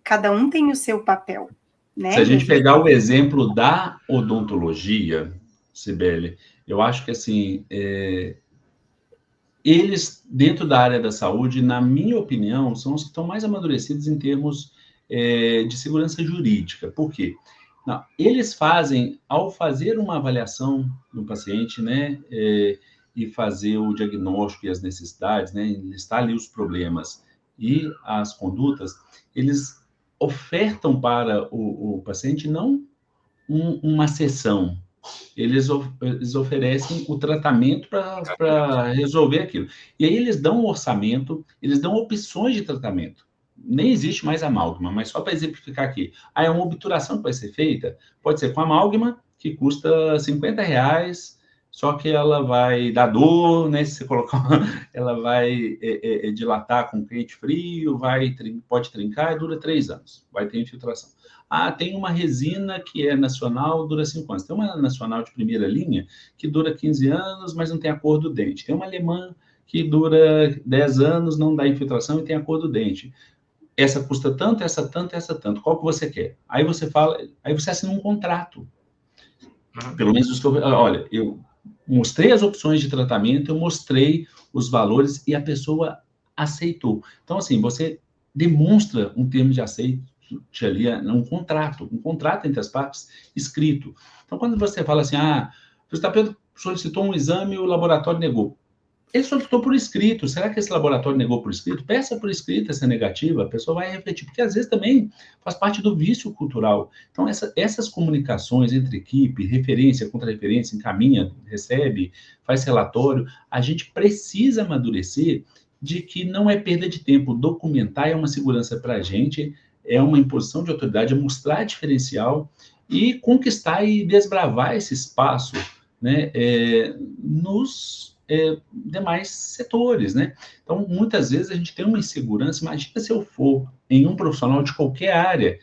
cada um tem o seu papel, né? Se a gente pegar o exemplo da odontologia, Cibele, eu acho que, assim, eles, dentro da área da saúde, na minha opinião, são os que estão mais amadurecidos em termos de segurança jurídica. Por quê? Não, eles fazem, ao fazer uma avaliação do paciente, né, e fazer o diagnóstico e as necessidades, né, listar ali os problemas e as condutas, eles ofertam para o paciente não uma sessão, eles oferecem o tratamento para resolver aquilo. E aí eles dão um orçamento, eles dão opções de tratamento. Nem existe mais amálgama, mas só para exemplificar aqui. É uma obturação que vai ser feita, pode ser com amálgama, que custa R$50, só que ela vai dar dor, né? Se você colocar, ela vai dilatar com pente frio, pode trincar e dura 3 anos, vai ter infiltração. Tem uma resina que é nacional, dura 5 anos. Tem uma nacional de primeira linha que dura 15 anos, mas não tem a cor do dente. Tem uma alemã que dura 10 anos, não dá infiltração e tem a cor do dente. Essa custa tanto, essa tanto, essa tanto. Qual que você quer? Aí você fala, aí você assina um contrato. Pelo menos olha, eu mostrei as opções de tratamento, eu mostrei os valores e a pessoa aceitou. Então, assim, você demonstra um termo de aceito ali, um contrato entre as partes escrito. Então, quando você fala assim, o fisioterapeuta solicitou um exame e o laboratório negou. Ele solicitou por escrito. Será que esse laboratório negou por escrito? Peça por escrito essa negativa, a pessoa vai refletir, porque às vezes também faz parte do vício cultural. Então, essas comunicações entre equipe, referência, contra-referência, encaminha, recebe, faz relatório, a gente precisa amadurecer de que não é perda de tempo. Documentar é uma segurança para a gente, é uma imposição de autoridade, é mostrar diferencial e conquistar e desbravar esse espaço, né, nos demais setores, né? Então, muitas vezes a gente tem uma insegurança. Imagina se eu for em um profissional de qualquer área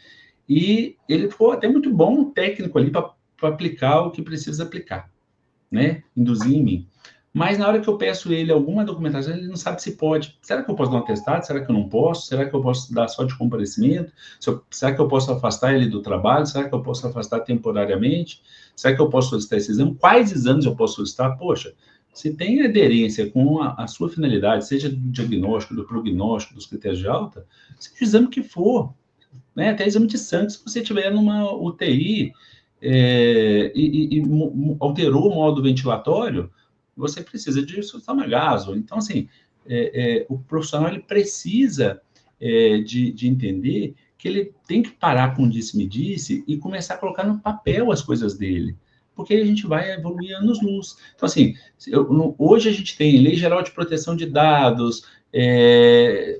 e ele for até muito bom técnico ali para aplicar o que precisa aplicar, né? Induzir em mim. Mas na hora que eu peço ele alguma documentação, ele não sabe se pode. Será que eu posso dar um atestado? Será que eu não posso? Será que eu posso dar só de comparecimento? Será que eu posso afastar ele do trabalho? Será que eu posso afastar temporariamente? Será que eu posso solicitar esse exame? Quais exames eu posso solicitar? Poxa, se tem aderência com a sua finalidade, seja do diagnóstico, do prognóstico, dos critérios de alta, seja o exame que for, né? Até exame de sangue, se você tiver numa UTI e alterou o modo ventilatório, você precisa de sulfamagaso. Então, assim, o profissional ele precisa de entender que ele tem que parar com o disse-me-disse e começar a colocar no papel as coisas dele, porque a gente vai evoluir anos-luz. Então, assim, hoje a gente tem Lei Geral de Proteção de Dados,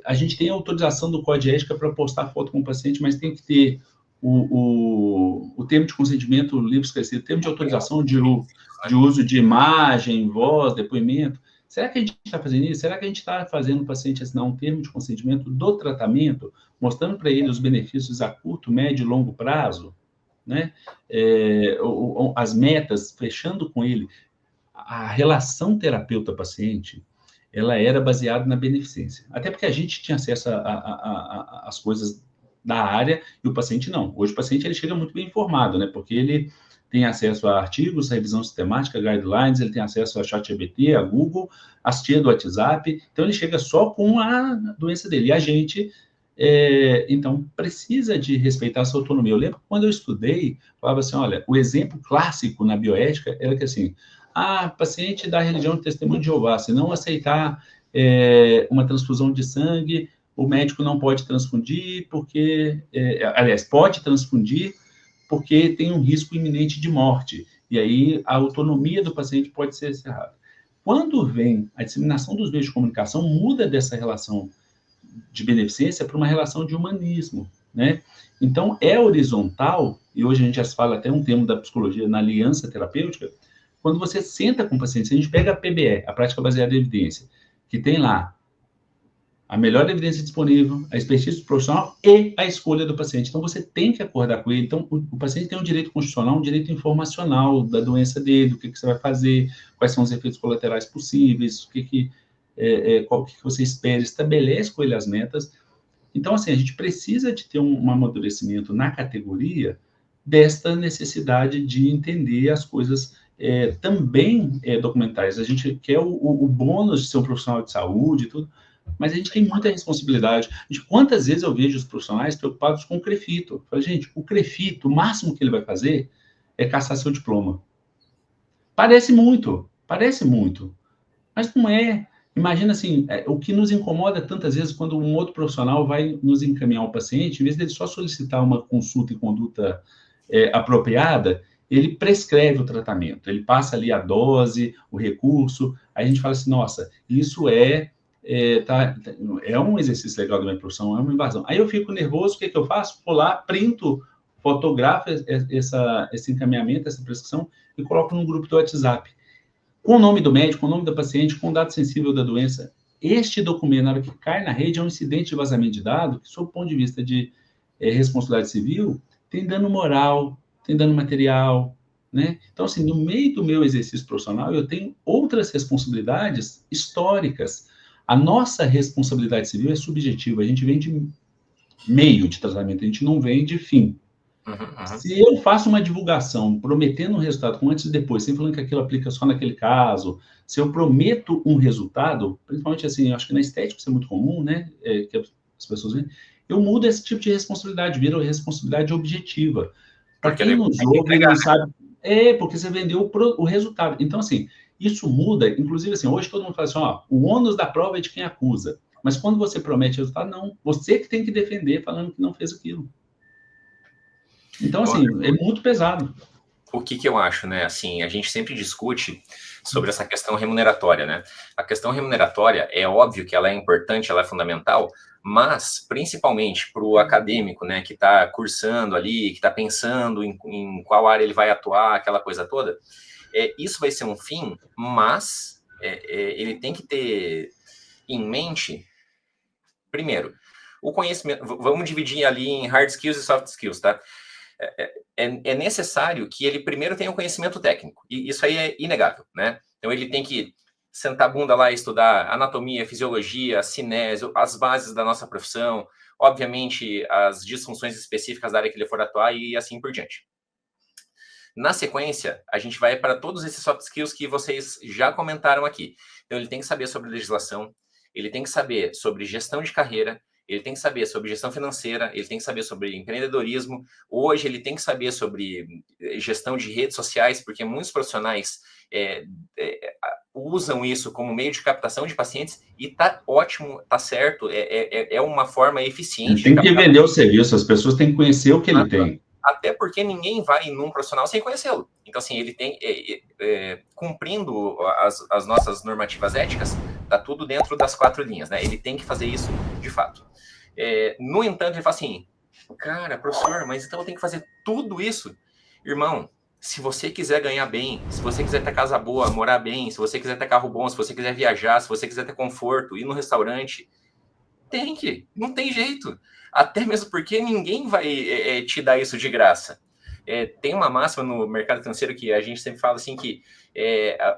a gente tem a autorização do Código de Ética para postar foto com o paciente, mas tem que ter o termo de consentimento livre esclarecido, termo de autorização de uso de imagem, voz, depoimento. Será que a gente está fazendo isso? Será que a gente está fazendo o paciente assinar um termo de consentimento do tratamento, mostrando para ele os benefícios a curto, médio e longo prazo, né? As metas, fechando com ele? A relação terapeuta-paciente, ela era baseada na beneficência. Até porque a gente tinha acesso às coisas da área e o paciente não. Hoje o paciente ele chega muito bem informado, né? Porque ele tem acesso a artigos, a revisão sistemática, guidelines, ele tem acesso a ChatGPT, a Google, as tias do WhatsApp. Então ele chega só com a doença dele. E a gente Então, precisa de respeitar essa autonomia. Eu lembro que quando eu estudei, falava assim, olha, o exemplo clássico na bioética era que assim, paciente da religião de Testemunho de Jeová, se não aceitar uma transfusão de sangue, o médico não pode transfundir, porque, aliás, pode transfundir porque tem um risco iminente de morte. E aí a autonomia do paciente pode ser encerrada. Quando vem a disseminação dos meios de comunicação, muda dessa relação de beneficência para uma relação de humanismo, né? Então, é horizontal, e hoje a gente já fala até um termo da psicologia na aliança terapêutica, quando você senta com o paciente, se a gente pega a PBE, a prática baseada em evidência, que tem lá a melhor evidência disponível, a expertise profissional e a escolha do paciente. Então, você tem que acordar com ele. Então, o paciente tem um direito constitucional, um direito informacional da doença dele, do que você vai fazer, quais são os efeitos colaterais possíveis, qual que você espera, estabelece com ele as metas. Então, assim, a gente precisa de ter um amadurecimento na categoria desta necessidade de entender as coisas também documentais. A gente quer o bônus de ser um profissional de saúde e tudo, mas a gente tem muita responsabilidade. Quantas vezes eu vejo os profissionais preocupados com o CREFITO? Eu falo, gente, o CREFITO, o máximo que ele vai fazer é caçar seu diploma. Parece muito, mas não é. Imagina assim, o que nos incomoda tantas vezes quando um outro profissional vai nos encaminhar um paciente, em vez dele só solicitar uma consulta e conduta apropriada, ele prescreve o tratamento, ele passa ali a dose, o recurso, aí a gente fala assim, nossa, isso é um exercício legal da minha profissão, é uma invasão. Aí eu fico nervoso, o que eu faço? Vou lá, printo, fotografo esse encaminhamento, essa prescrição, e coloco num grupo do WhatsApp. Com o nome do médico, com o nome do paciente, com o dado sensível da doença. Este documento, na hora que cai na rede, é um incidente de vazamento de dados que, sob o ponto de vista de responsabilidade civil, tem dano moral, tem dano material, né? Então, assim, no meio do meu exercício profissional, eu tenho outras responsabilidades históricas. A nossa responsabilidade civil é subjetiva, a gente vem de meio de tratamento, a gente não vem de fim. Se eu faço uma divulgação prometendo um resultado com antes e depois, sem falando que aquilo aplica só naquele caso, se eu prometo um resultado, principalmente assim, eu acho que na estética isso é muito comum, né? Que as pessoas veem, eu mudo esse tipo de responsabilidade, vira responsabilidade objetiva. Para quem nos ouve e não sabe, porque você vendeu o resultado. Então, assim, isso muda, inclusive assim, hoje todo mundo fala assim, ó, o ônus da prova é de quem acusa. Mas quando você promete resultado, não, você que tem que defender falando que não fez aquilo. Então, assim, é muito pesado. O que eu acho, né? Assim, a gente sempre discute sobre essa questão remuneratória, né? A questão remuneratória é óbvio que ela é importante, ela é fundamental, mas principalmente para o acadêmico, né, que está cursando ali, que está pensando em qual área ele vai atuar, aquela coisa toda, isso vai ser um fim, mas ele tem que ter em mente, primeiro, o conhecimento. Vamos dividir ali em hard skills e soft skills, tá? É necessário que ele primeiro tenha um conhecimento técnico, e isso aí é inegável, né? Então ele tem que sentar a bunda lá e estudar anatomia, fisiologia, cinésio, as bases da nossa profissão, obviamente as disfunções específicas da área que ele for atuar e assim por diante. Na sequência, a gente vai para todos esses soft skills que vocês já comentaram aqui. Então ele tem que saber sobre legislação, ele tem que saber sobre gestão de carreira, ele tem que saber sobre gestão financeira, ele tem que saber sobre empreendedorismo. Hoje ele tem que saber sobre gestão de redes sociais, porque muitos profissionais usam isso como meio de captação de pacientes e tá ótimo, tá certo, é uma forma eficiente. Ele tem que vender o serviço, as pessoas têm que conhecer o que ele tem. Até porque ninguém vai num profissional sem conhecê-lo. Então, assim, ele tem, cumprindo as nossas normativas éticas, tá tudo dentro das 4 linhas, né? Ele tem que fazer isso de fato. No entanto, ele fala assim, cara, professor, mas então eu tenho que fazer tudo isso? Irmão, se você quiser ganhar bem, se você quiser ter casa boa, morar bem, se você quiser ter carro bom, se você quiser viajar, se você quiser ter conforto, ir no restaurante, não tem jeito. Até mesmo porque ninguém vai te dar isso de graça. Tem uma máxima no mercado financeiro que a gente sempre fala assim que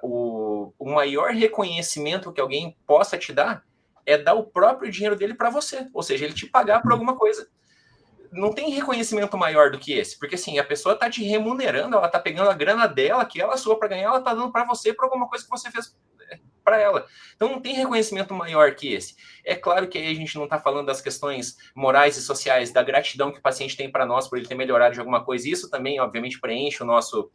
o maior reconhecimento que alguém possa te dar é dar o próprio dinheiro dele para você, ou seja, ele te pagar por alguma coisa. Não tem reconhecimento maior do que esse, porque assim, a pessoa está te remunerando, ela está pegando a grana dela, que ela sua para ganhar, ela está dando para você por alguma coisa que você fez para ela. Então não tem reconhecimento maior que esse. É claro que aí a gente não está falando das questões morais e sociais, da gratidão que o paciente tem para nós por ele ter melhorado de alguma coisa. Isso também, obviamente, preenche o nosso,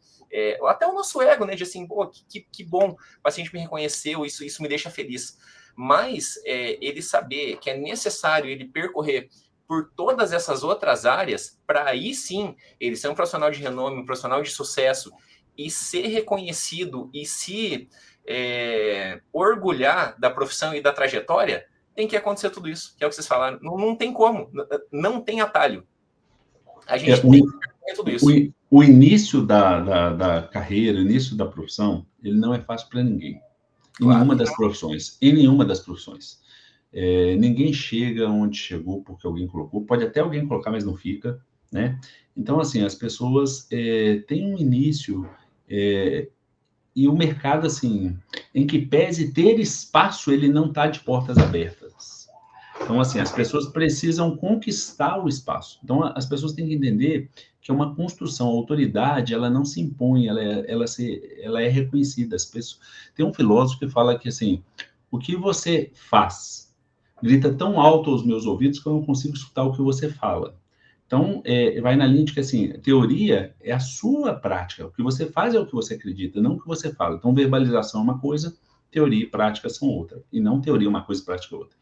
até o nosso ego, né? De assim, pô, que bom, o paciente me reconheceu, isso me deixa feliz. Mas ele saber que é necessário ele percorrer por todas essas outras áreas, para aí sim ele ser um profissional de renome, um profissional de sucesso, e ser reconhecido e se orgulhar da profissão e da trajetória, tem que acontecer tudo isso, que é o que vocês falaram. Não tem como, não tem atalho. A gente tem que fazer tudo isso. O início da carreira, o início da profissão, ele não é fácil para ninguém. Em nenhuma das profissões. Em nenhuma das profissões. Ninguém chega onde chegou porque alguém colocou. Pode até alguém colocar, mas não fica, né? Então, assim, as pessoas têm um início e o mercado, assim, em que pese ter espaço, ele não está de portas abertas. Então, assim, as pessoas precisam conquistar o espaço. Então, as pessoas têm que entender que é uma construção. A autoridade, ela não se impõe, ela é reconhecida. As pessoas... Tem um filósofo que fala que, assim, o que você faz grita tão alto aos meus ouvidos que eu não consigo escutar o que você fala. Então, vai na linha de que, assim, teoria é a sua prática. O que você faz é o que você acredita, não o que você fala. Então, verbalização é uma coisa, teoria e prática são outra. E não teoria uma coisa e prática outra.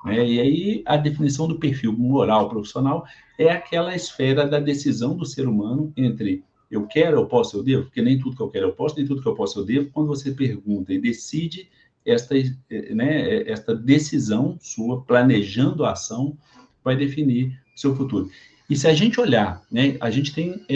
E aí, a definição do perfil moral profissional é aquela esfera da decisão do ser humano entre eu quero, eu posso, eu devo, porque nem tudo que eu quero eu posso, nem tudo que eu posso eu devo. Quando você pergunta e decide esta decisão sua, planejando a ação, vai definir o seu futuro. E se a gente olhar, né, a gente tem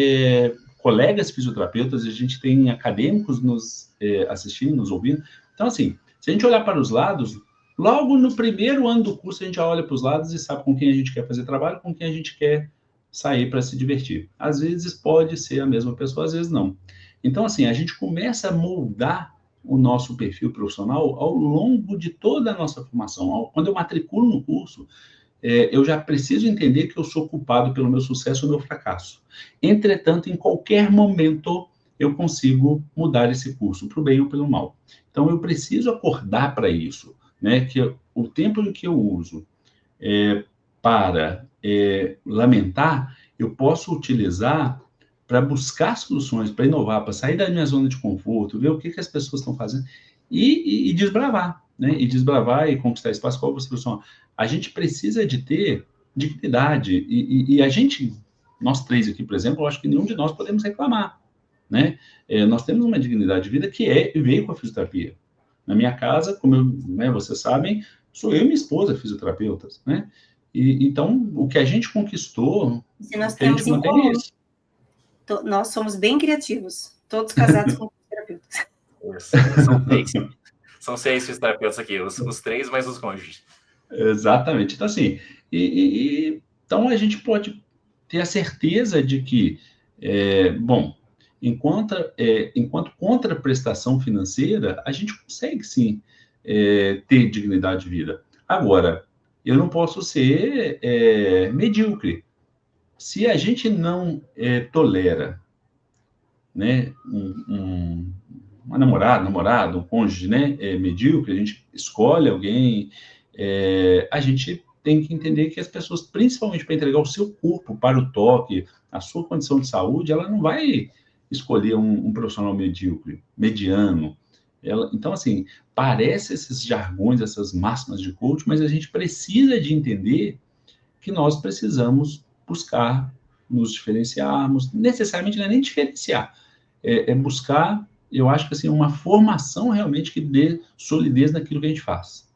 colegas fisioterapeutas, a gente tem acadêmicos nos assistindo, nos ouvindo. Então, assim, se a gente olhar para os lados, logo no primeiro ano do curso, a gente já olha para os lados e sabe com quem a gente quer fazer trabalho, com quem a gente quer sair para se divertir. Às vezes pode ser a mesma pessoa, às vezes não. Então, assim, a gente começa a moldar o nosso perfil profissional ao longo de toda a nossa formação. Quando eu matriculo no curso, eu já preciso entender que eu sou culpado pelo meu sucesso ou meu fracasso. Entretanto, em qualquer momento, eu consigo mudar esse curso, para o bem ou pelo mal. Então, eu preciso acordar para isso, né? Que o tempo em que eu uso para lamentar, eu posso utilizar para buscar soluções, para inovar, para sair da minha zona de conforto, ver o que as pessoas estão fazendo e desbravar, né? E desbravar e conquistar espaço. Qual a solução? A gente precisa de ter dignidade e a gente, nós três aqui, por exemplo, eu acho que nenhum de nós podemos reclamar, né? Nós temos uma dignidade de vida que veio com a fisioterapia. Na minha casa, como vocês sabem, sou eu e minha esposa fisioterapeutas, né? Então, o que a gente conquistou, se nós que a gente mantém isso. Nós somos bem criativos, todos casados com fisioterapeutas. São 6 fisioterapeutas aqui, os 3 mais os cônjuges. Exatamente. Então, assim, então a gente pode ter a certeza de que, enquanto contraprestação financeira, a gente consegue, sim, ter dignidade de vida. Agora, eu não posso ser medíocre. Se a gente não tolera, né, uma namorado, um cônjuge, né, medíocre, a gente escolhe alguém, a gente tem que entender que as pessoas, principalmente para entregar o seu corpo para o toque, a sua condição de saúde, ela não vai escolher um profissional medíocre, mediano. Então, assim, parece esses jargões, essas máximas de coach, mas a gente precisa de entender que nós precisamos buscar nos diferenciarmos, necessariamente não é nem diferenciar, é buscar, eu acho que assim, uma formação realmente que dê solidez naquilo que a gente faz.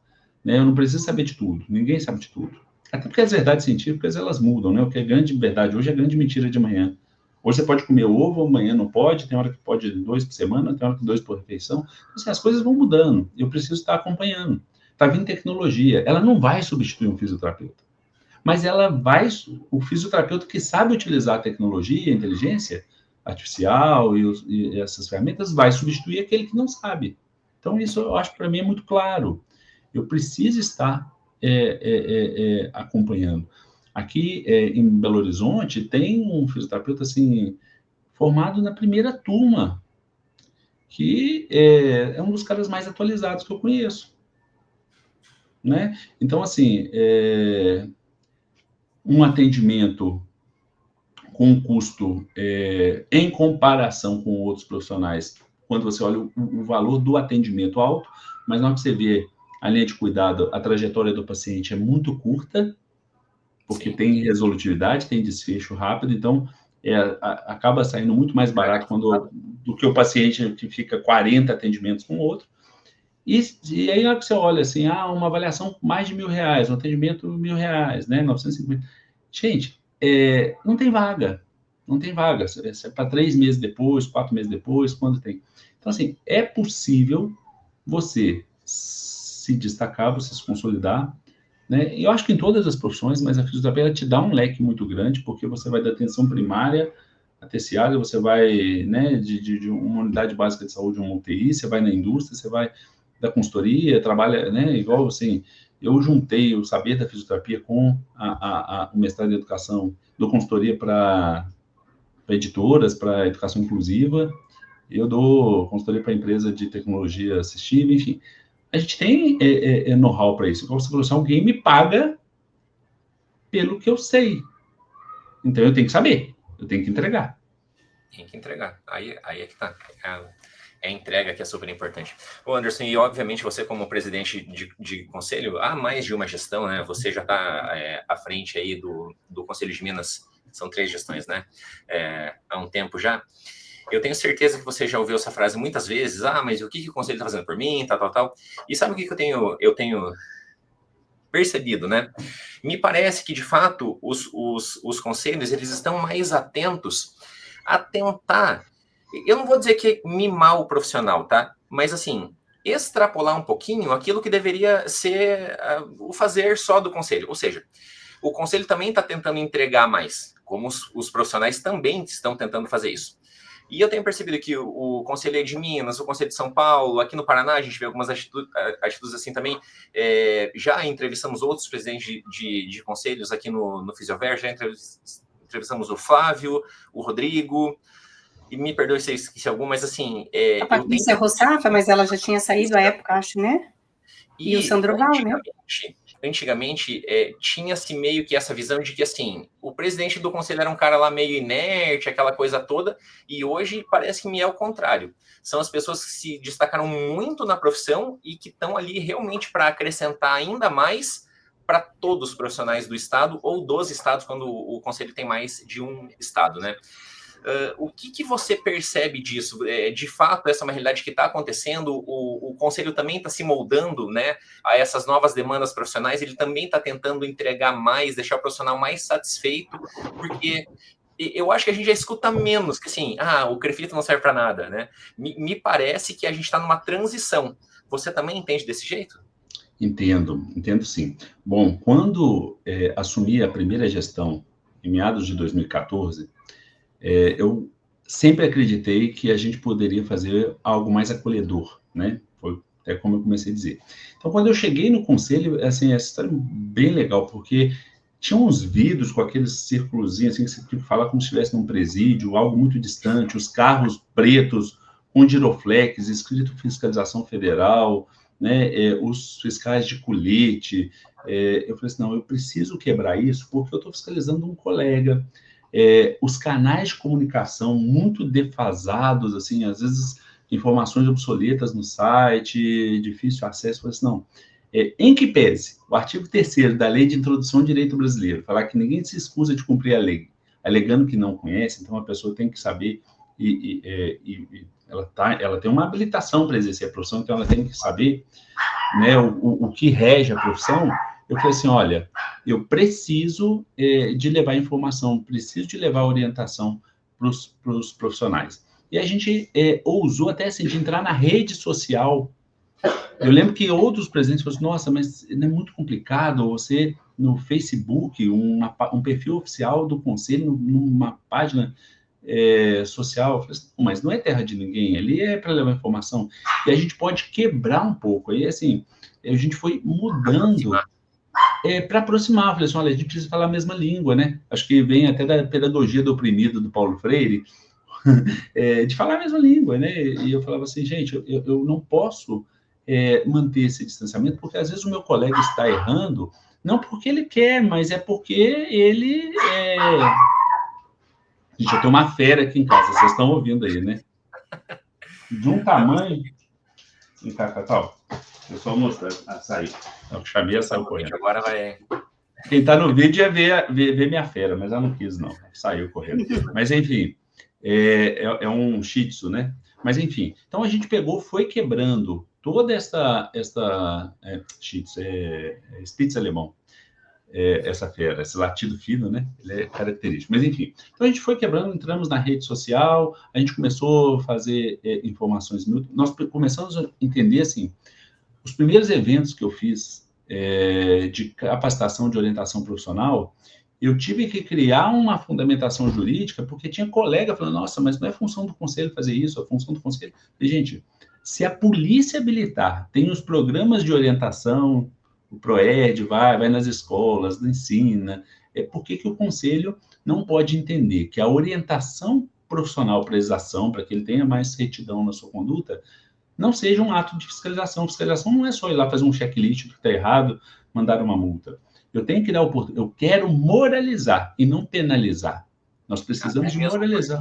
Né? Eu não preciso saber de tudo, ninguém sabe de tudo. Até porque as verdades científicas, elas mudam, né? O que é grande verdade hoje é grande mentira de amanhã. Hoje você pode comer ovo, amanhã não pode, tem hora que pode 2 por semana, tem hora que 2 por refeição. Então, assim, as coisas vão mudando, eu preciso estar acompanhando. Está vindo tecnologia, ela não vai substituir um fisioterapeuta, mas o fisioterapeuta que sabe utilizar a tecnologia, a inteligência artificial e essas ferramentas, vai substituir aquele que não sabe. Então, isso eu acho para mim é muito claro. Eu preciso estar acompanhando. Aqui em Belo Horizonte tem um fisioterapeuta assim formado na primeira turma, que é um dos caras mais atualizados que eu conheço, né? Então, assim, um atendimento com um custo em comparação com outros profissionais, quando você olha o valor do atendimento alto, mas na hora que você vê a linha de cuidado, a trajetória do paciente é muito curta, porque Sim. tem resolutividade, tem desfecho rápido, então acaba saindo muito mais barato do que o paciente que fica 40 atendimentos com o outro. E aí, na hora que você olha assim, uma avaliação mais de R$1.000, um atendimento R$1.000, né, 950. Gente, não tem vaga. Não tem vaga. É para 3 meses depois, 4 meses depois, quando tem. Então, assim, é possível você se destacar, você se consolidar, né? E eu acho que em todas as profissões, mas a fisioterapia ela te dá um leque muito grande, porque você vai da atenção primária a terciária, você vai, né, de uma unidade básica de saúde, uma UTI, você vai na indústria, você vai da consultoria, trabalha, né, igual assim, eu juntei o saber da fisioterapia com o mestrado em educação, dou consultoria para editoras, para educação inclusiva, eu dou consultoria para empresa de tecnologia assistiva, enfim. A gente tem know-how para isso. Como você falou assim, alguém me paga pelo que eu sei. Então eu tenho que saber, eu tenho que entregar. Tem que entregar. Aí é que tá. É a entrega que é super importante. Ô Anderson, e obviamente você como presidente de conselho, há mais de uma gestão, né? Você já está à frente aí do Conselho de Minas, são 3 gestões, né? Há um tempo já. Eu tenho certeza que você já ouviu essa frase muitas vezes, mas o que o conselho está fazendo por mim, tal. E sabe o que eu tenho percebido, né? Me parece que, de fato, os conselhos, eles estão mais atentos a tentar, eu não vou dizer que mimar o profissional, tá? Mas, assim, extrapolar um pouquinho aquilo que deveria ser o fazer só do conselho. Ou seja, o conselho também está tentando entregar mais, como os profissionais também estão tentando fazer isso. E eu tenho percebido que o Conselho de Minas, o Conselho de São Paulo, aqui no Paraná, a gente vê algumas atitudes assim também. Já entrevistamos outros presidentes de conselhos aqui no Fisioverso, já entrevistamos o Flávio, o Rodrigo, e me perdoe se eu esqueci algum, mas assim... a Patrícia Rossafa, mas ela já tinha saído à época, acho, né? E o Sandroval, né? Antigamente, tinha-se meio que essa visão de que, assim, o presidente do conselho era um cara lá meio inerte, aquela coisa toda, e hoje parece que me é o contrário. São as pessoas que se destacaram muito na profissão e que estão ali realmente para acrescentar ainda mais para todos os profissionais do estado ou dos estados, quando o conselho tem mais de um estado, né? O que você percebe disso? De fato, essa é uma realidade que está acontecendo? O conselho também está se moldando, né, a essas novas demandas profissionais? Ele também está tentando entregar mais, deixar o profissional mais satisfeito? Porque eu acho que a gente já escuta menos, que assim, o CREFIT não serve para nada, né? Me parece que a gente está numa transição. Você também entende desse jeito? Entendo sim. Bom, quando assumi a primeira gestão, em meados de 2014, eu sempre acreditei que a gente poderia fazer algo mais acolhedor, né? Foi até como eu comecei a dizer. Então, quando eu cheguei no conselho, assim, essa história é bem legal, porque tinha uns vidros com aqueles círculozinhos, assim, que você tinha que falar como se estivesse num presídio, algo muito distante, os carros pretos com giroflex, escrito fiscalização federal, né? Os fiscais de colete. Eu falei assim, não, eu preciso quebrar isso, porque eu estou fiscalizando um colega. Os canais de comunicação muito defasados, assim, às vezes informações obsoletas no site, difícil acesso, mas não. Em que pese o artigo 3º da Lei de Introdução ao Direito Brasileiro falar que ninguém se excusa de cumprir a lei, alegando que não conhece, então a pessoa tem que saber ela tem uma habilitação para exercer a profissão, então ela tem que saber, né, o que rege a profissão. Eu falei assim, olha, eu preciso de levar informação, preciso de levar orientação para os profissionais. E a gente ousou até assim, de entrar na rede social. Eu lembro que outros presidentes falaram assim, nossa, mas não é muito complicado você, no Facebook, um perfil oficial do conselho, numa página social. Eu falei assim, mas não é terra de ninguém, ali é para levar informação. E a gente pode quebrar um pouco. Aí, assim, a gente foi mudando... para aproximar, eu falei assim, olha, a gente precisa falar a mesma língua, né? Acho que vem até da pedagogia do oprimido, do Paulo Freire, de falar a mesma língua, né? E eu falava assim, gente, eu não posso manter esse distanciamento, porque às vezes o meu colega está errando, não porque ele quer, mas é porque ele Gente, eu tenho uma fera aqui em casa, vocês estão ouvindo aí, né? De um tamanho... Vem cá, Cacau. Eu só mostrar. Saiu. O Xavier saiu correndo. Agora vai... Quem está no vídeo ia ver minha fera, mas ela não quis, não. Saiu correndo. Mas, enfim, é um shih tzu, né? Mas, enfim, então a gente pegou, foi quebrando toda essa shih tzu, Spitz alemão, essa fera, esse latido fino, né? Ele é característico. Mas, enfim, então a gente foi quebrando, entramos na rede social, a gente começou a fazer informações. Nós começamos a entender, assim, os primeiros eventos que eu fiz de capacitação de orientação profissional, eu tive que criar uma fundamentação jurídica, porque tinha colega falando, nossa, mas não é função do conselho fazer isso, é função do conselho... E, gente, se a polícia militar tem os programas de orientação, o PROERD vai nas escolas, ensina, por que o conselho não pode entender que a orientação profissional para a ação, para que ele tenha mais retidão na sua conduta, não seja um ato de fiscalização. Fiscalização não é só ir lá fazer um checklist que está errado, mandar uma multa. Eu tenho que dar eu quero moralizar e não penalizar. Nós precisamos moralizar.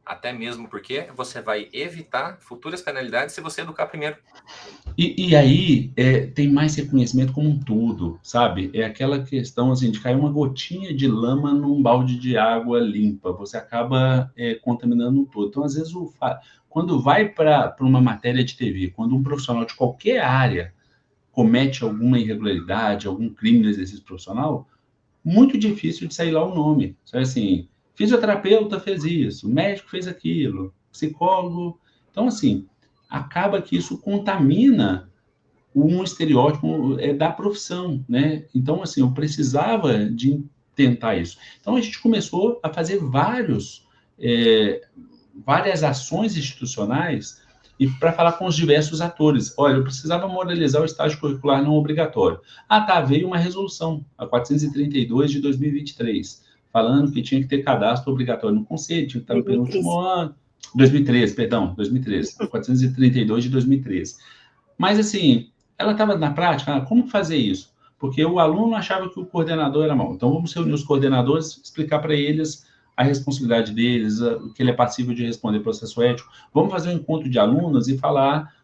Até mesmo porque você vai evitar futuras penalidades se você educar primeiro. E aí tem mais reconhecimento como um todo, sabe? É aquela questão assim, de cair uma gotinha de lama num balde de água limpa. Você acaba contaminando o todo. Então, às vezes, quando vai para uma matéria de TV, quando um profissional de qualquer área comete alguma irregularidade, algum crime no exercício profissional, muito difícil de sair lá o nome. Sabe assim, fisioterapeuta fez isso, médico fez aquilo, psicólogo. Então, assim, acaba que isso contamina um estereótipo da profissão, né? Então, assim, eu precisava de tentar isso. Então, a gente começou a fazer várias ações institucionais e para falar com os diversos atores. Olha, eu precisava moralizar o estágio curricular não obrigatório. Veio uma resolução, a 432 de 2023, falando que tinha que ter cadastro obrigatório no conselho, tinha que estar no penúltimo ano. 2013, 432 de 2013. Mas, assim, ela estava na prática, como fazer isso? Porque o aluno achava que o coordenador era mau. Então, vamos reunir os coordenadores, explicar para eles a responsabilidade deles, o que ele é passível de responder processo ético. Vamos fazer um encontro de alunos e falar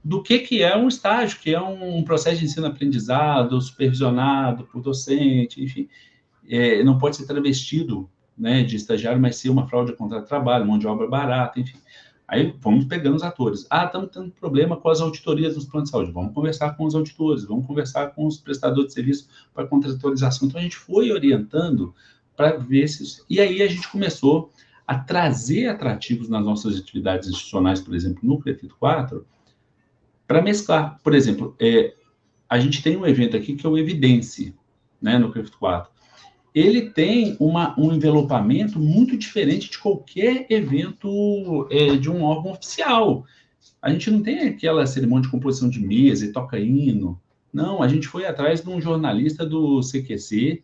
do que é um estágio, que é um processo de ensino-aprendizado, supervisionado por docente, enfim. Não pode ser travestido, né, de estagiário, mas ser uma fraude de contrato de trabalho, mão de obra barata, enfim. Aí vamos pegando os atores. Estamos tendo problema com as auditorias dos planos de saúde. Vamos conversar com os auditores, vamos conversar com os prestadores de serviço para contratualização. Então, a gente foi orientando para ver se... E aí a gente começou a trazer atrativos nas nossas atividades institucionais, por exemplo, no CREFIT 4, para mesclar. Por exemplo, a gente tem um evento aqui que é o Evidência, né, no CREFIT 4. Ele tem um envelopamento muito diferente de qualquer evento de um órgão oficial. A gente não tem aquela cerimônia de composição de mesa e toca hino. Não, a gente foi atrás de um jornalista do CQC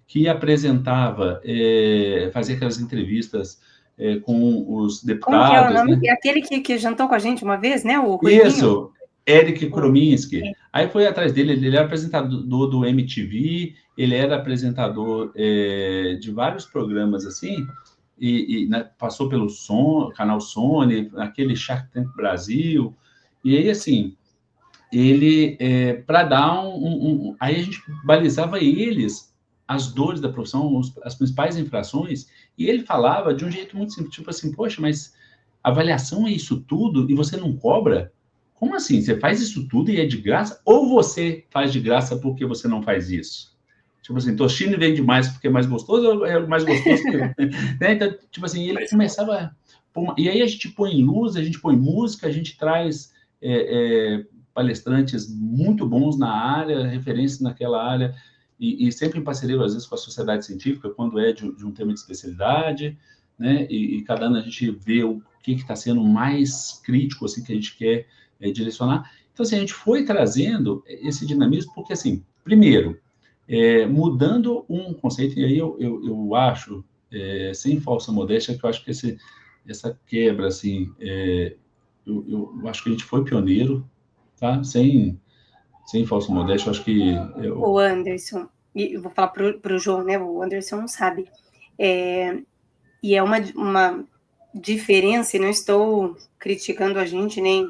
que apresentava, fazia aquelas entrevistas com os deputados. Como que é o nome? Né? É aquele que jantou com a gente uma vez, né? O Ruivinho? Isso, Eric Krominski. Aí foi atrás dele, ele era apresentador do MTV, ele era apresentador de vários programas assim, né, passou pelo canal Sony, aquele Shark Tank Brasil, e aí assim, ele, para dar aí a gente balizava eles, as dores da profissão, as principais infrações, e ele falava de um jeito muito simples, tipo assim, poxa, mas avaliação é isso tudo e você não cobra? Como assim? Você faz isso tudo e é de graça? Ou você faz de graça porque você não faz isso? Tipo assim, Toshine vende mais porque é mais gostoso ou é mais gostoso porque... né? Então, tipo assim, ele começava... E aí a gente põe luz, a gente põe música, a gente traz palestrantes muito bons na área, referências naquela área, e sempre em parceria, às vezes, com a sociedade científica, quando é de um tema de especialidade, né? E cada ano a gente vê o que está sendo mais crítico, assim, que a gente quer direcionar. Então, assim, a gente foi trazendo esse dinamismo, porque, assim, primeiro, mudando um conceito, e aí eu acho, sem falsa modéstia, que eu acho que essa quebra, assim, eu acho que a gente foi pioneiro, tá? Sem falsa modéstia, eu acho que... O Anderson, e eu vou falar para o João, né? O Anderson não sabe. E é uma diferença, e não estou criticando a gente, nem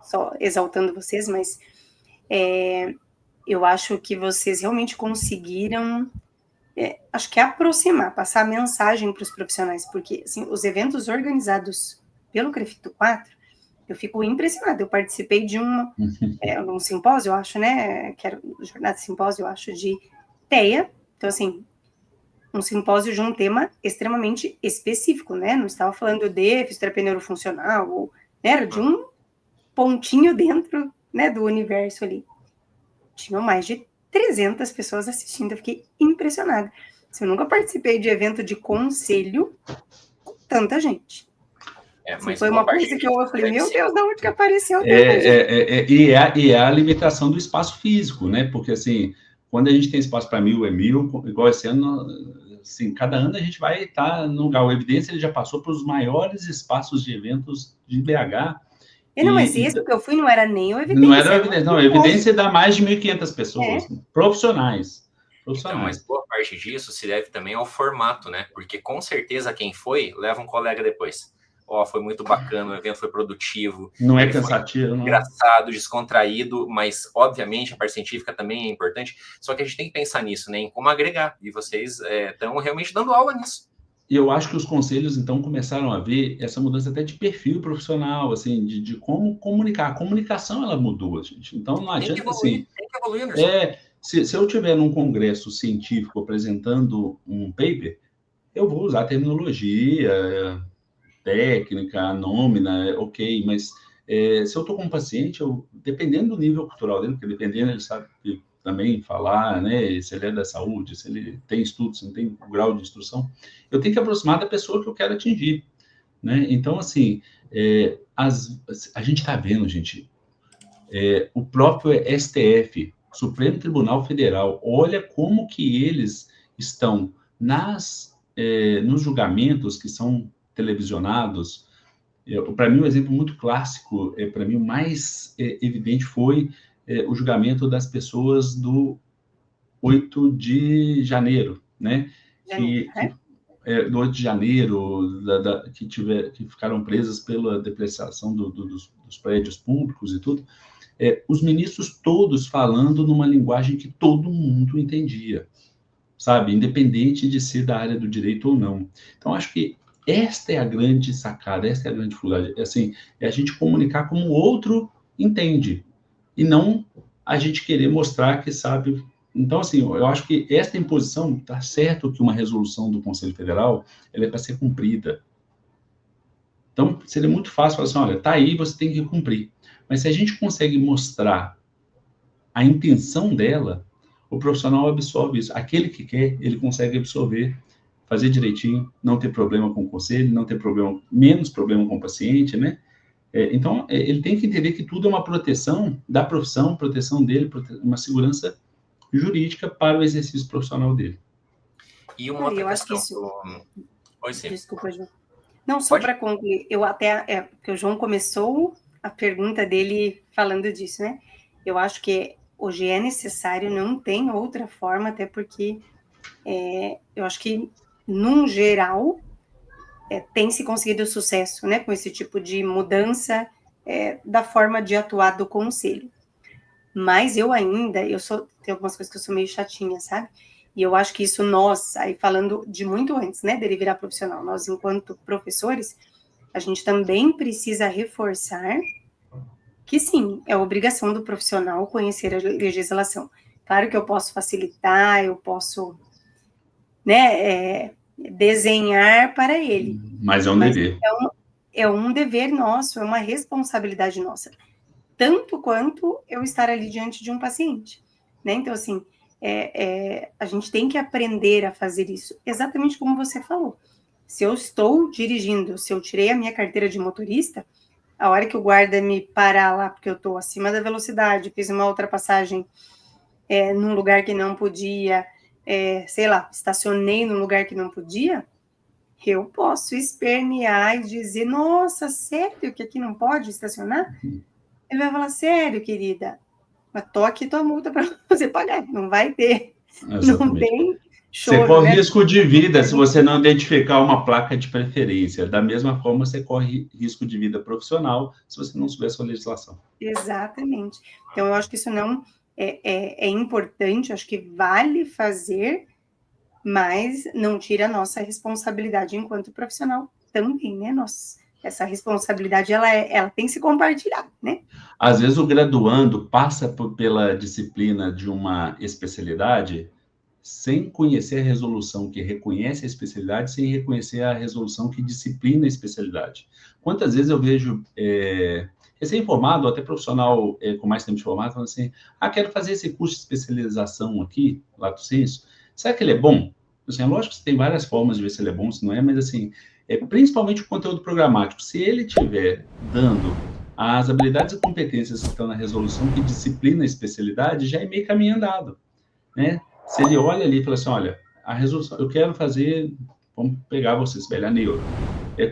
só exaltando vocês, mas eu acho que vocês realmente conseguiram, acho que aproximar, passar a mensagem para os profissionais, porque assim, os eventos organizados pelo Crefito 4, eu fico impressionada. Eu participei de um simpósio, eu acho, né? Que era jornada de simpósio, eu acho, de TEA. Então, assim, um simpósio de um tema extremamente específico, né? Não estava falando de fisioterapia neurofuncional, ou, né? Era de um pontinho dentro, né, do universo ali. Tinham mais de 300 pessoas assistindo, eu fiquei impressionada. Eu nunca participei de evento de conselho com tanta gente. Mas foi uma coisa que eu falei, meu Deus, de onde que apareceu tanta gente? E a limitação do espaço físico, né? Porque, assim, quando a gente tem espaço para 1.000, é 1.000, igual esse ano, assim, cada ano a gente vai estar no lugar. O Evidência, ele já passou para os maiores espaços de eventos de BH. Não, mas esse que eu fui não era nem o Evidência. Não era o Evidência, não. O Evidência dá mais de 1.500 pessoas, profissionais. Então, mas boa parte disso se deve também ao formato, né? Porque com certeza quem foi, leva um colega depois. Foi muito bacana, o evento foi produtivo. Não é cansativo, não. Engraçado, descontraído, mas obviamente a parte científica também é importante. Só que a gente tem que pensar nisso, né? Em como agregar. E vocês estão realmente dando aula nisso. E eu acho que os conselhos, então, começaram a ver essa mudança até de perfil profissional, assim, de como comunicar. A comunicação, ela mudou, gente. Então, não adianta, assim... Tem que evoluir, Anderson. Se eu tiver num congresso científico apresentando um paper, eu vou usar terminologia, técnica, nômina, ok, mas se eu estou com um paciente, dependendo do nível cultural dele, porque dependendo, ele sabe também falar, né, se ele é da saúde, se ele tem estudo, se não tem grau de instrução, eu tenho que aproximar da pessoa que eu quero atingir, né? Então, assim, a gente está vendo, gente, o próprio STF, Supremo Tribunal Federal, olha como que eles estão nos julgamentos que são televisionados. Para mim, um exemplo muito clássico, para mim, o mais evidente foi o julgamento das pessoas do 8 de janeiro, né? Do 8 de janeiro, que ficaram presas pela depreciação dos prédios públicos e tudo. Os ministros todos falando numa linguagem que todo mundo entendia, sabe? Independente de ser da área do direito ou não. Então, acho que esta é a grande sacada, esta é a grande dificuldade. Assim, é a gente comunicar como o outro entende, e não a gente querer mostrar que sabe. Então, assim, eu acho que esta imposição, está certo que uma resolução do Conselho Federal, ela é para ser cumprida. Então, seria muito fácil falar assim, olha, está aí, você tem que cumprir. Mas se a gente consegue mostrar a intenção dela, o profissional absorve isso. Aquele que quer, ele consegue absorver, fazer direitinho, não ter problema com o conselho, não ter menos problema com o paciente, né? Então, ele tem que entender que tudo é uma proteção da profissão, proteção dele, uma segurança jurídica para o exercício profissional dele. E uma outra questão... Desculpa, João. Não, só para concluir, porque o João começou a pergunta dele falando disso, né? Eu acho que hoje é necessário, não tem outra forma, até porque eu acho que, num geral, tem se conseguido sucesso, né, com esse tipo de mudança da forma de atuar do conselho. Mas tem algumas coisas que eu sou meio chatinha, sabe? E eu acho que isso aí falando de muito antes, né, dele virar profissional, nós, enquanto professores, a gente também precisa reforçar que, sim, é obrigação do profissional conhecer a legislação. Claro que eu posso facilitar, eu posso, né, desenhar para ele. Mas é um dever. É um dever nosso, é uma responsabilidade nossa. Tanto quanto eu estar ali diante de um paciente, né? Então, assim, a gente tem que aprender a fazer isso, exatamente como você falou. Se eu estou dirigindo, se eu tirei a minha carteira de motorista, a hora que o guarda me parar lá, porque eu estou acima da velocidade, fiz uma ultrapassagem num lugar que não podia, sei lá, estacionei num lugar que não podia, Eu posso espernear e dizer, nossa, sério que aqui não pode estacionar? Ele vai falar, sério, querida, mas tô aqui tua multa para você pagar, não vai ter, não Exatamente. tem Você choro, corre né? risco de vida se você não identificar uma placa de preferência. Da mesma forma, você corre risco de vida profissional se você não souber a sua legislação. Exatamente. Então, eu acho que isso não é importante, acho que vale fazer, mas não tira a nossa responsabilidade enquanto profissional também, né? Essa responsabilidade, ela tem que se compartilhar, né? Às vezes, o graduando passa pela disciplina de uma especialidade sem conhecer a resolução que reconhece a especialidade, sem reconhecer a resolução que disciplina a especialidade. Quantas vezes eu vejo recém-formado, até profissional com mais tempo de formado, falando assim, quero fazer esse curso de especialização aqui, lato sensu, será que ele é bom? Assim, é lógico que você tem várias formas de ver se ele é bom, se não é, mas assim, principalmente o conteúdo programático, se ele estiver dando as habilidades e competências que estão na resolução que disciplina a especialidade, já é meio caminho andado, né? Se ele olha ali e fala assim, olha, a resolução, eu quero fazer, vamos pegar você, espelhar a neuro.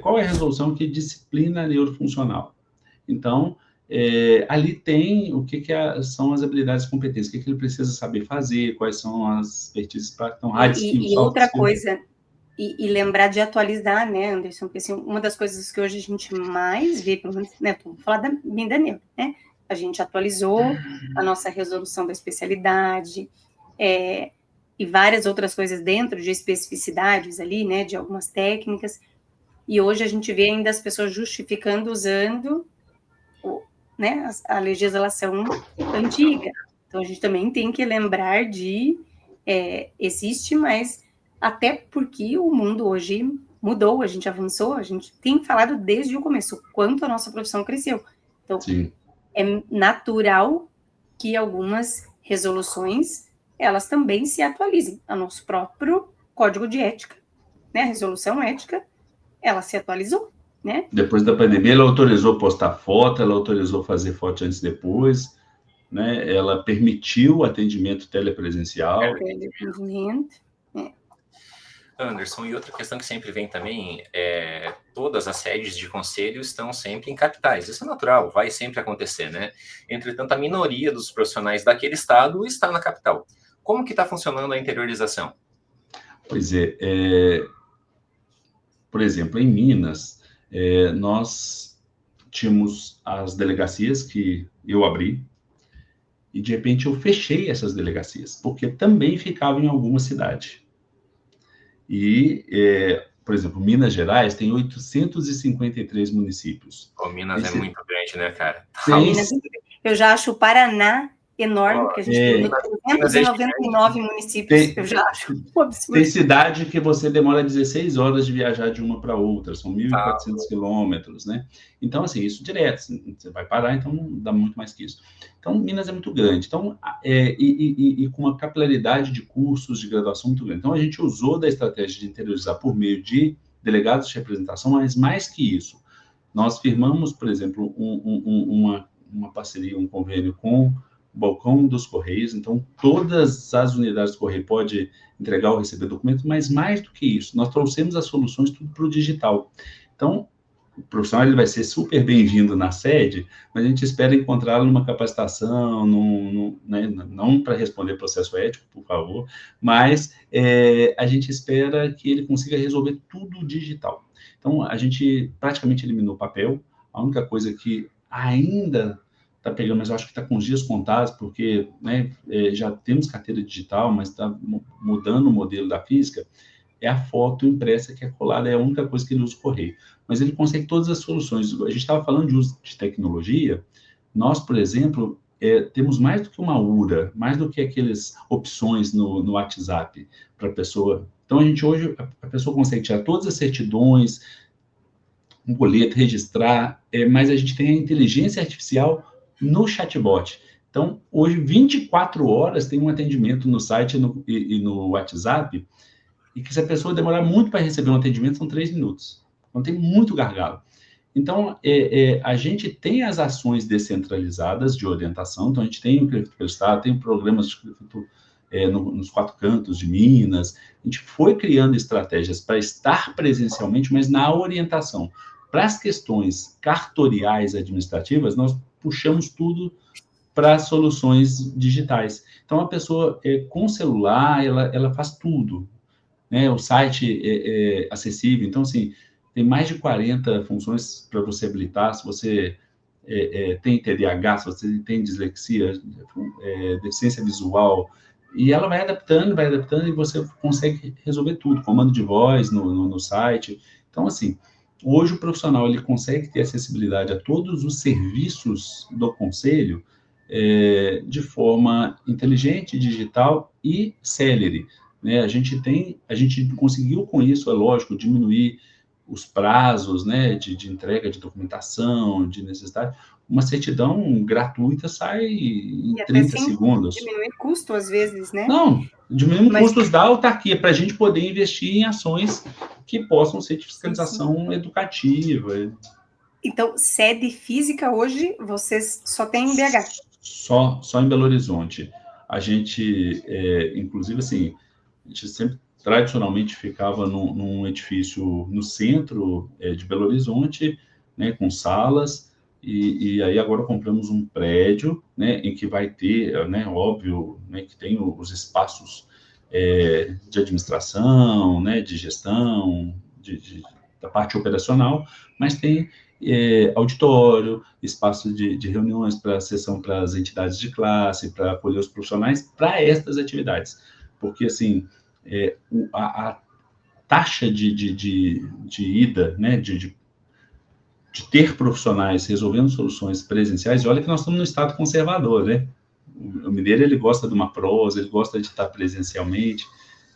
Qual é a resolução que disciplina a neurofuncional? Então, ali tem o que são as habilidades e competências, o que ele precisa saber fazer, quais são as expertises para então, hard skills, E soft outra skills. coisa, e lembrar de atualizar, né, Anderson? Porque assim, uma das coisas que hoje a gente mais vê, pelo menos, né, vou falar da neuro, né? A gente atualizou a nossa resolução da especialidade, e várias outras coisas dentro de especificidades ali, né, de algumas técnicas, e hoje a gente vê ainda as pessoas justificando usando né, a legislação antiga. Então, a gente também tem que lembrar existe, mas até porque o mundo hoje mudou, a gente avançou, a gente tem falado desde o começo o quanto a nossa profissão cresceu. Então, Sim. É natural que algumas resoluções, elas também se atualizem. O nosso próprio código de ética, né, a resolução ética, ela se atualizou, né? Depois da pandemia, ela autorizou postar foto, ela autorizou fazer foto antes e depois, né? Ela permitiu atendimento telepresencial. Anderson, e outra questão que sempre vem também é todas as sedes de conselho estão sempre em capitais. Isso é natural, vai sempre acontecer, né? Entretanto, a minoria dos profissionais daquele estado está na capital. Como que está funcionando a interiorização? Pois por exemplo, em Minas, nós tínhamos as delegacias que eu abri, e de repente eu fechei essas delegacias, porque também ficavam em alguma cidade. E, por exemplo, Minas Gerais tem 853 municípios. Oh, Minas é muito grande, né, cara? Eu já acho o Paraná enorme, porque a gente tem 399 municípios, eu já acho um absurdo. Tem cidade que você demora 16 horas de viajar de uma para outra, são 1.400 quilômetros, né? Então, assim, isso direto, você vai parar, então não dá muito mais que isso. Então, Minas é muito grande, então, e com uma capilaridade de cursos de graduação muito grande. Então, a gente usou da estratégia de interiorizar por meio de delegados de representação, mas mais que isso, nós firmamos, por exemplo, uma parceria, um convênio com o Balcão dos Correios, então todas as unidades do Correio podem entregar ou receber documento, mas mais do que isso, nós trouxemos as soluções tudo para o digital. Então, o profissional ele vai ser super bem-vindo na sede, mas a gente espera encontrá-lo numa capacitação, né, não para responder processo ético, por favor, mas a gente espera que ele consiga resolver tudo digital. Então, a gente praticamente eliminou o papel, a única coisa que ainda está pegando, mas eu acho que está com os dias contados, porque né, já temos carteira digital, mas está mudando o modelo da física, é a foto impressa que é colada, é a única coisa que ele usa o correio. Mas ele consegue todas as soluções. A gente estava falando de uso de tecnologia, nós, por exemplo, temos mais do que uma URA, mais do que aquelas opções no WhatsApp para a pessoa. Então, hoje, a pessoa consegue tirar todas as certidões, um boleto, registrar, mas a gente tem a inteligência artificial no chatbot. Então, hoje, 24 horas tem um atendimento no site e no WhatsApp, e que se a pessoa demorar muito para receber um atendimento, são 3 minutos. Então, tem muito gargalo. Então, a gente tem as ações descentralizadas de orientação, então a gente tem o Crédito pelo Estado, tem programas nos 4 cantos de Minas. A gente foi criando estratégias para estar presencialmente, mas na orientação. Para as questões cartoriais administrativas, nós puxamos tudo para soluções digitais. Então, a pessoa, com celular, ela faz tudo, né? O site é acessível. Então, assim, tem mais de 40 funções para você habilitar. Se você tem TDAH, se você tem dislexia, deficiência visual, e ela vai adaptando, e você consegue resolver tudo. Comando de voz no site. Então, assim, hoje o profissional ele consegue ter acessibilidade a todos os serviços do conselho de forma inteligente, digital e célere, né? A gente conseguiu com isso, é lógico, diminuir os prazos, né, de entrega de documentação, de necessidade. Uma certidão gratuita sai em 30 segundos. Diminuir custo, às vezes, né? Não, diminuir custos da autarquia, para a gente poder investir em ações que possam ser de fiscalização educativa. Então, sede física hoje, vocês só têm em BH? Só em Belo Horizonte. A gente, inclusive, assim, a gente sempre tradicionalmente ficava num edifício no centro de Belo Horizonte, né, com salas, e aí agora compramos um prédio, né, em que vai ter, né, óbvio, né, que tem os espaços de administração, né, de gestão, da parte operacional, mas tem auditório, espaço de reuniões para sessão para as entidades de classe, para acolher os profissionais, para estas atividades. Porque, assim, a taxa de ida, né, de ter profissionais resolvendo soluções presenciais, e olha que nós estamos no estado conservador, né? O mineiro, ele gosta de uma prosa, ele gosta de estar presencialmente,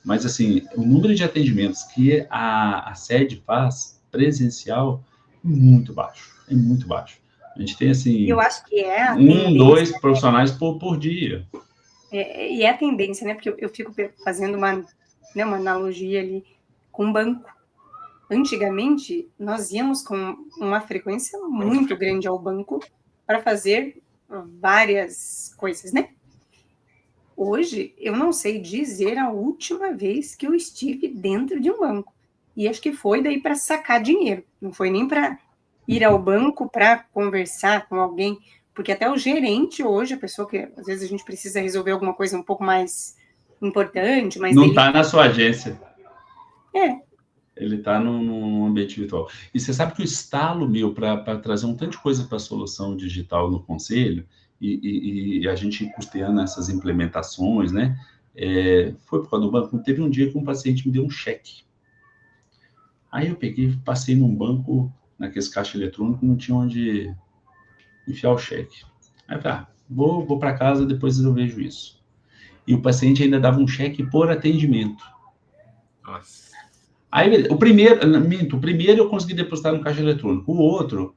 mas, assim, o número de atendimentos que a sede faz presencial é muito baixo. A gente tem, assim, eu acho que a 2 profissionais por dia. E é a tendência, né? Porque eu fico fazendo uma analogia ali com o banco. Antigamente, nós íamos com uma frequência muito grande ao banco para fazer várias coisas, né? Hoje, eu não sei dizer a última vez que eu estive dentro de um banco. E acho que foi daí para sacar dinheiro. Não foi nem para ir ao banco para conversar com alguém. Porque até o gerente hoje, a pessoa que às vezes a gente precisa resolver alguma coisa um pouco mais importante, mais não está na sua agência. Ele está num ambiente virtual. E você sabe que o estalo meu para trazer um tanto de coisa para a solução digital no conselho, e a gente custeando essas implementações, né? Foi por causa do banco. Teve um dia que um paciente me deu um cheque. Aí eu peguei, passei num banco, naqueles caixa eletrônico, não tinha onde enfiar o cheque. Aí eu falei, vou para casa, depois eu vejo isso. E o paciente ainda dava um cheque por atendimento. Nossa. Aí, o primeiro eu consegui depositar no caixa eletrônico. O outro,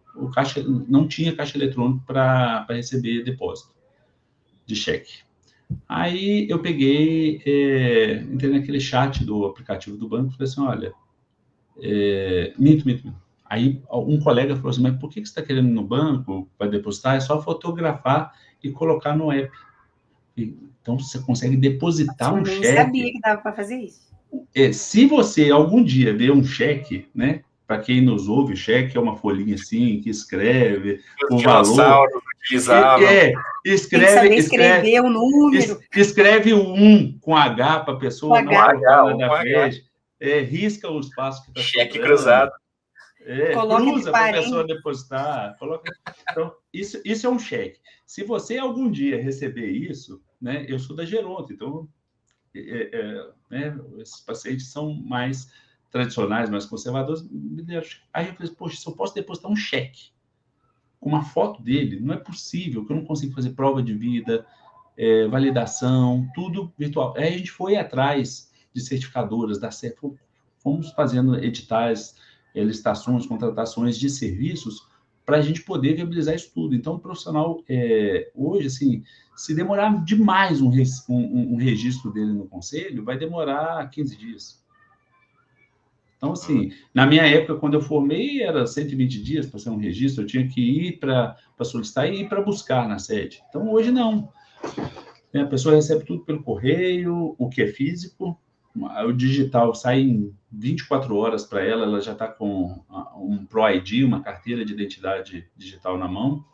não tinha caixa eletrônico para receber depósito de cheque. Aí eu peguei, entrei naquele chat do aplicativo do banco e falei assim, olha, minto. Aí um colega falou assim, mas por que você está querendo ir no banco para depositar? É só fotografar e colocar no app. Então, você consegue depositar um cheque. Eu nem sabia que dava para fazer isso. Se você algum dia ver um cheque, né? Para quem nos ouve, cheque é uma folhinha assim que escreve o valor. Escrever o número. Escreve o 1 com H para a pessoa não colocar na frente. Risca o espaço que está cheque cruzado. Cruza para a pessoa depositar. Então, isso é um cheque. Se você algum dia receber isso, né? Eu sou da Geronto, então né, esses pacientes são mais tradicionais, mais conservadores. Aí eu falei, poxa, se eu posso depositar um cheque com uma foto dele, não é possível que eu não consiga fazer prova de vida, validação, tudo virtual. Aí a gente foi atrás de certificadoras da CEF, fomos fazendo editais, licitações, contratações de serviços para a gente poder viabilizar isso tudo. Então, o profissional, hoje, assim, se demorar demais um registro dele no conselho, vai demorar 15 dias. Então, assim, na minha época, quando eu formei, era 120 dias para ser um registro, eu tinha que ir para solicitar e ir para buscar na sede. Então, hoje não. né? A pessoa recebe tudo pelo correio, o que é físico, o digital sai em 24 horas para ela, ela já está com um ProID, uma carteira de identidade digital na mão,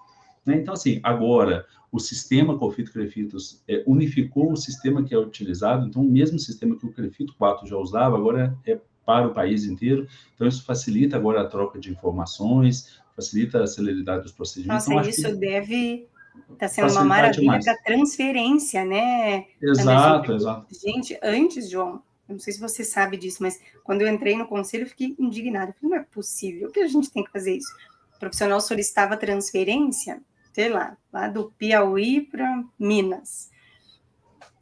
né? Então, assim, agora, o sistema Confito-Crefitos unificou o sistema que é utilizado, então, o mesmo sistema que o Crefito 4 já usava, agora é para o país inteiro, então isso facilita agora a troca de informações, facilita a celeridade dos procedimentos. Nossa, Então, acho isso que deve estar sendo uma facilitar maravilha para demais. transferência, né, Anderson? Exato, exato. Gente, antes, João, eu não sei se você sabe disso, mas quando eu entrei no conselho, eu fiquei indignada. Eu falei, não é possível que a gente tem que fazer isso. O profissional solicitava transferência, sei lá do Piauí para Minas.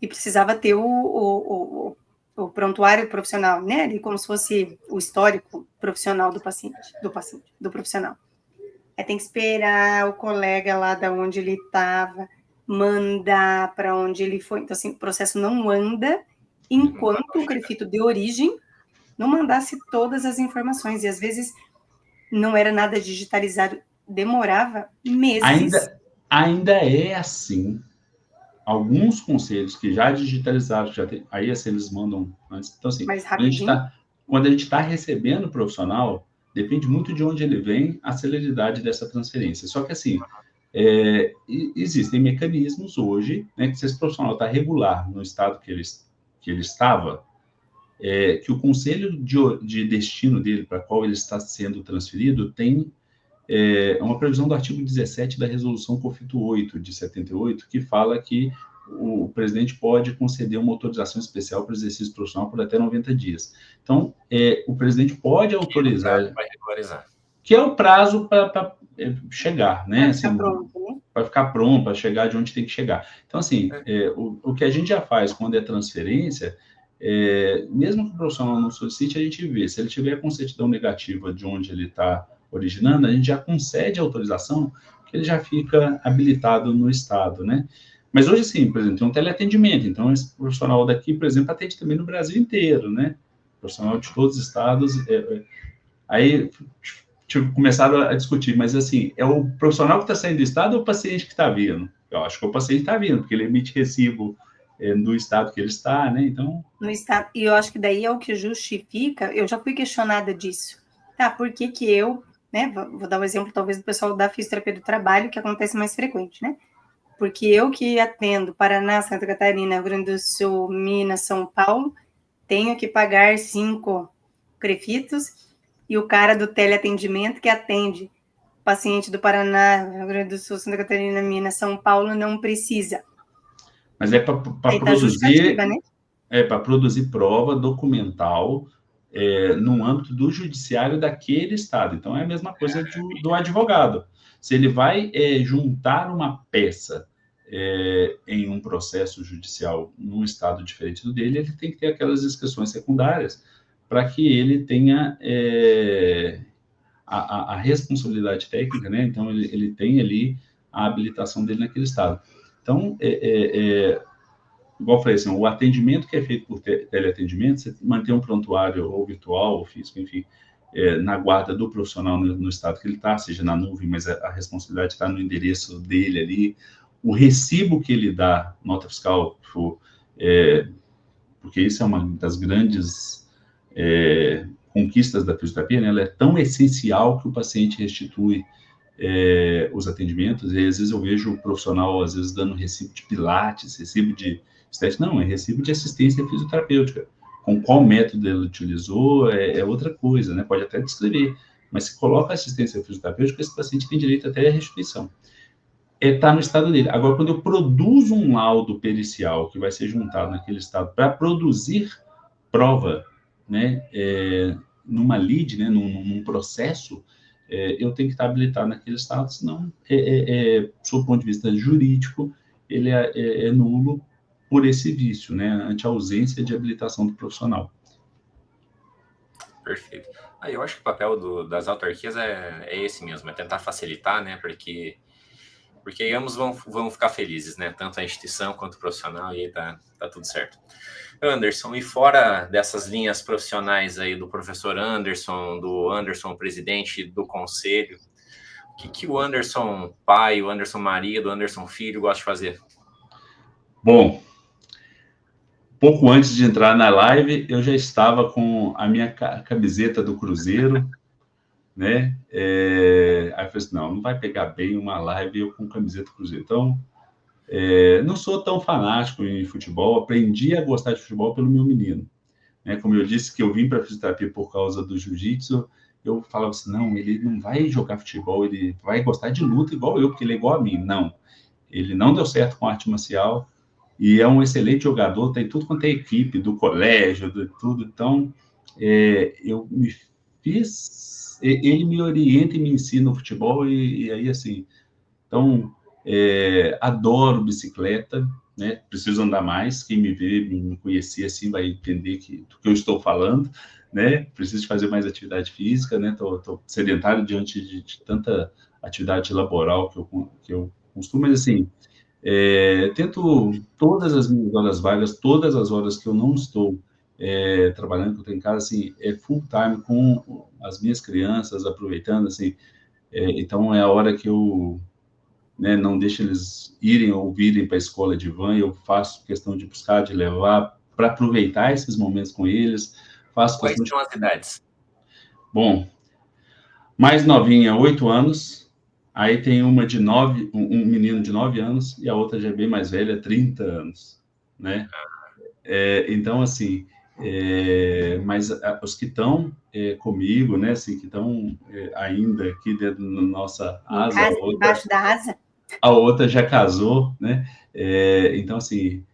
E precisava ter o prontuário profissional, né? Ali como se fosse o histórico profissional do profissional. Aí tem que esperar o colega lá de onde ele estava mandar para onde ele foi. Então, assim, o processo não anda enquanto o Crefito de origem não mandasse todas as informações. E, às vezes, não era nada digitalizado. Demorava meses. Ainda é assim. Alguns conselhos que já digitalizaram, aí assim, eles mandam antes. Então, assim, Mais rapidinho. quando a gente está recebendo o profissional, depende muito de onde ele vem, a celeridade dessa transferência. Só que, assim, existem mecanismos hoje, né, que se esse profissional está regular no estado que ele estava, que o conselho de destino dele, para qual ele está sendo transferido, tem uma previsão do artigo 17 da Resolução Confito 8, de 78, que fala que o presidente pode conceder uma autorização especial para o exercício profissional por até 90 dias. Então, o presidente pode autorizar, que é o prazo para chegar, né? Para ficar pronto, né? Para ficar pronto, para chegar de onde tem que chegar. Então, assim, o que a gente já faz quando é transferência, mesmo que o profissional não solicite, a gente vê. Se ele tiver com certidão negativa de onde ele está originando, a gente já concede a autorização, que ele já fica habilitado no estado, né? Mas hoje, sim, por exemplo, tem um teleatendimento. Então, esse profissional daqui, por exemplo, atende também no Brasil inteiro, né? Profissional de todos os estados. Aí começaram a discutir, mas assim, é o profissional que está saindo do estado ou o paciente que está vindo? Eu acho que o paciente está vindo, porque ele emite recibo do estado que ele está, né? Então. No estado, e eu acho que daí é o que justifica, eu já fui questionada disso. Tá, por que eu, né? Vou dar um exemplo, talvez, do pessoal da fisioterapia do trabalho, que acontece mais frequente, né? Porque eu que atendo Paraná, Santa Catarina, Rio Grande do Sul, Minas, São Paulo, tenho que pagar 5 crefitos, e o cara do teleatendimento que atende paciente do Paraná, Rio Grande do Sul, Santa Catarina, Minas, São Paulo, não precisa. Mas é para produzir, né? Para produzir prova documental no âmbito do judiciário daquele estado. Então, é a mesma coisa do advogado. Se ele vai juntar uma peça em um processo judicial num estado diferente do dele, ele tem que ter aquelas inscrições secundárias para que ele tenha a responsabilidade técnica, né? Então, ele tem ali a habilitação dele naquele estado. Então, igual eu falei, assim, o atendimento que é feito por teleatendimento, você mantém um prontuário ou virtual ou físico, enfim, na guarda do profissional no estado que ele está, seja na nuvem, mas a responsabilidade está no endereço dele ali. O recibo que ele dá, nota fiscal, porque isso é uma das grandes conquistas da fisioterapia, né? Ela é tão essencial que o paciente restitui os atendimentos, e às vezes eu vejo o profissional, às vezes, dando recibo de pilates, recibo de estética, não, é recibo de assistência fisioterapêutica. Com qual método ele utilizou, é outra coisa, né? Pode até descrever, mas se coloca assistência fisioterapêutica, esse paciente tem direito até à restituição. Está no estado dele. Agora, quando eu produzo um laudo pericial que vai ser juntado naquele estado para produzir prova, né, numa lide, né, num processo, eu tenho que estar habilitado naquele estado, senão, sob o ponto de vista jurídico, ele é nulo por esse vício, né, ante a ausência de habilitação do profissional. Perfeito. Eu acho que o papel das autarquias é esse mesmo, é tentar facilitar, né, porque ambos vão ficar felizes, né, tanto a instituição quanto o profissional, e aí tá tudo certo. Anderson, e fora dessas linhas profissionais aí do professor Anderson, do Anderson presidente do conselho, o que o Anderson pai, o Anderson marido, o Anderson filho gosta de fazer? Bom, pouco antes de entrar na live, eu já estava com a minha camiseta do Cruzeiro, né? Aí eu falei assim, não vai pegar bem uma live eu com camiseta do Cruzeiro. Então, não sou tão fanático em futebol, aprendi a gostar de futebol pelo meu menino. Né? Como eu disse que eu vim para a fisioterapia por causa do jiu-jitsu, eu falava assim, não, ele não vai jogar futebol, ele vai gostar de luta igual eu, porque ele é igual a mim. Não, ele não deu certo com arte marcial e é um excelente jogador, tem tudo quanto é equipe, do colégio, de tudo. Então, eu me fiz... Ele me orienta e me ensina o futebol e aí, assim... Então, adoro bicicleta, né? Preciso andar mais. Quem me vê, me conhecer assim, vai entender do que eu estou falando, né? Preciso fazer mais atividade física, né? Tô sedentário diante de tanta atividade laboral que eu costumo, mas assim, tento todas as minhas horas vagas, todas as horas que eu não estou trabalhando, que eu estou em casa, assim, full time com as minhas crianças, aproveitando, assim, então é a hora que eu, né, não deixo eles irem ou virem para a escola de van, eu faço questão de buscar, de levar, para aproveitar esses momentos com eles, faço Quais questão de... são as idades? Bom, mais novinha, 8 anos, aí tem uma de 9, um menino de 9 anos, e a outra já é bem mais velha, 30 anos, né? Então, assim, mas os que estão comigo, né, assim, que estão ainda aqui dentro da nossa Em asa, casa, embaixo da asa. a outra já casou, né? Então, assim,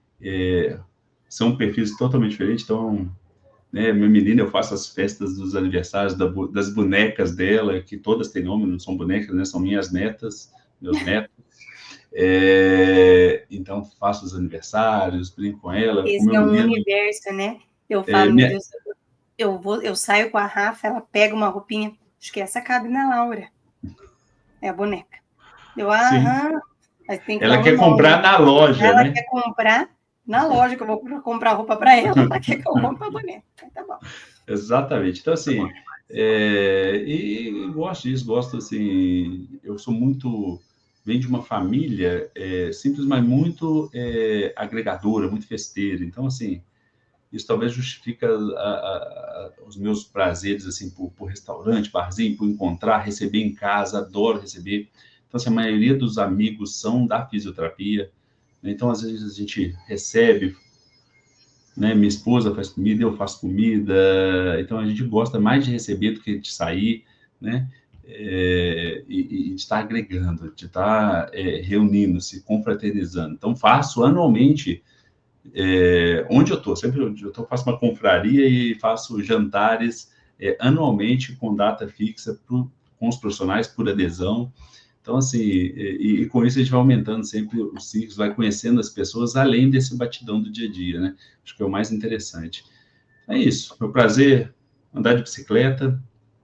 são perfis totalmente diferentes. Então, né, minha menina, eu faço as festas dos aniversários das bonecas dela, que todas têm nome, não são bonecas, né? São minhas netas, meus netos. Então, faço os aniversários, brinco com ela, com Esse meu é um menino. universo, né? Eu falo, meu Deus, eu saio com a Rafa, ela pega uma roupinha, acho que essa cabe na Laura. É a boneca. Sim. Mas tem que dar Ela um quer nome. comprar na loja, Ela né? quer comprar na loja, que eu vou comprar roupa para ela quer que eu compre a boneca. Tá bom. Exatamente. Então, assim, e gosto disso, gosto, assim, eu sou muito, venho de uma família simples, mas muito agregadora, muito festeira. Então, assim, isso talvez justifica os meus prazeres, assim, por restaurante, barzinho, por encontrar, receber em casa, adoro receber. Então, assim, a maioria dos amigos são da fisioterapia, né? Então, às vezes, a gente recebe, né? Minha esposa faz comida, eu faço comida, então a gente gosta mais de receber do que de sair, né? E de estar agregando, de estar reunindo-se, confraternizando. Então, faço anualmente, onde eu estou, sempre onde eu estou, faço uma confraria e faço jantares anualmente com data fixa com os profissionais por adesão. Então, assim, e com isso a gente vai aumentando sempre os ciclos, vai conhecendo as pessoas, além desse batidão do dia a dia, né? Acho que é o mais interessante. É isso, meu prazer, andar de bicicleta,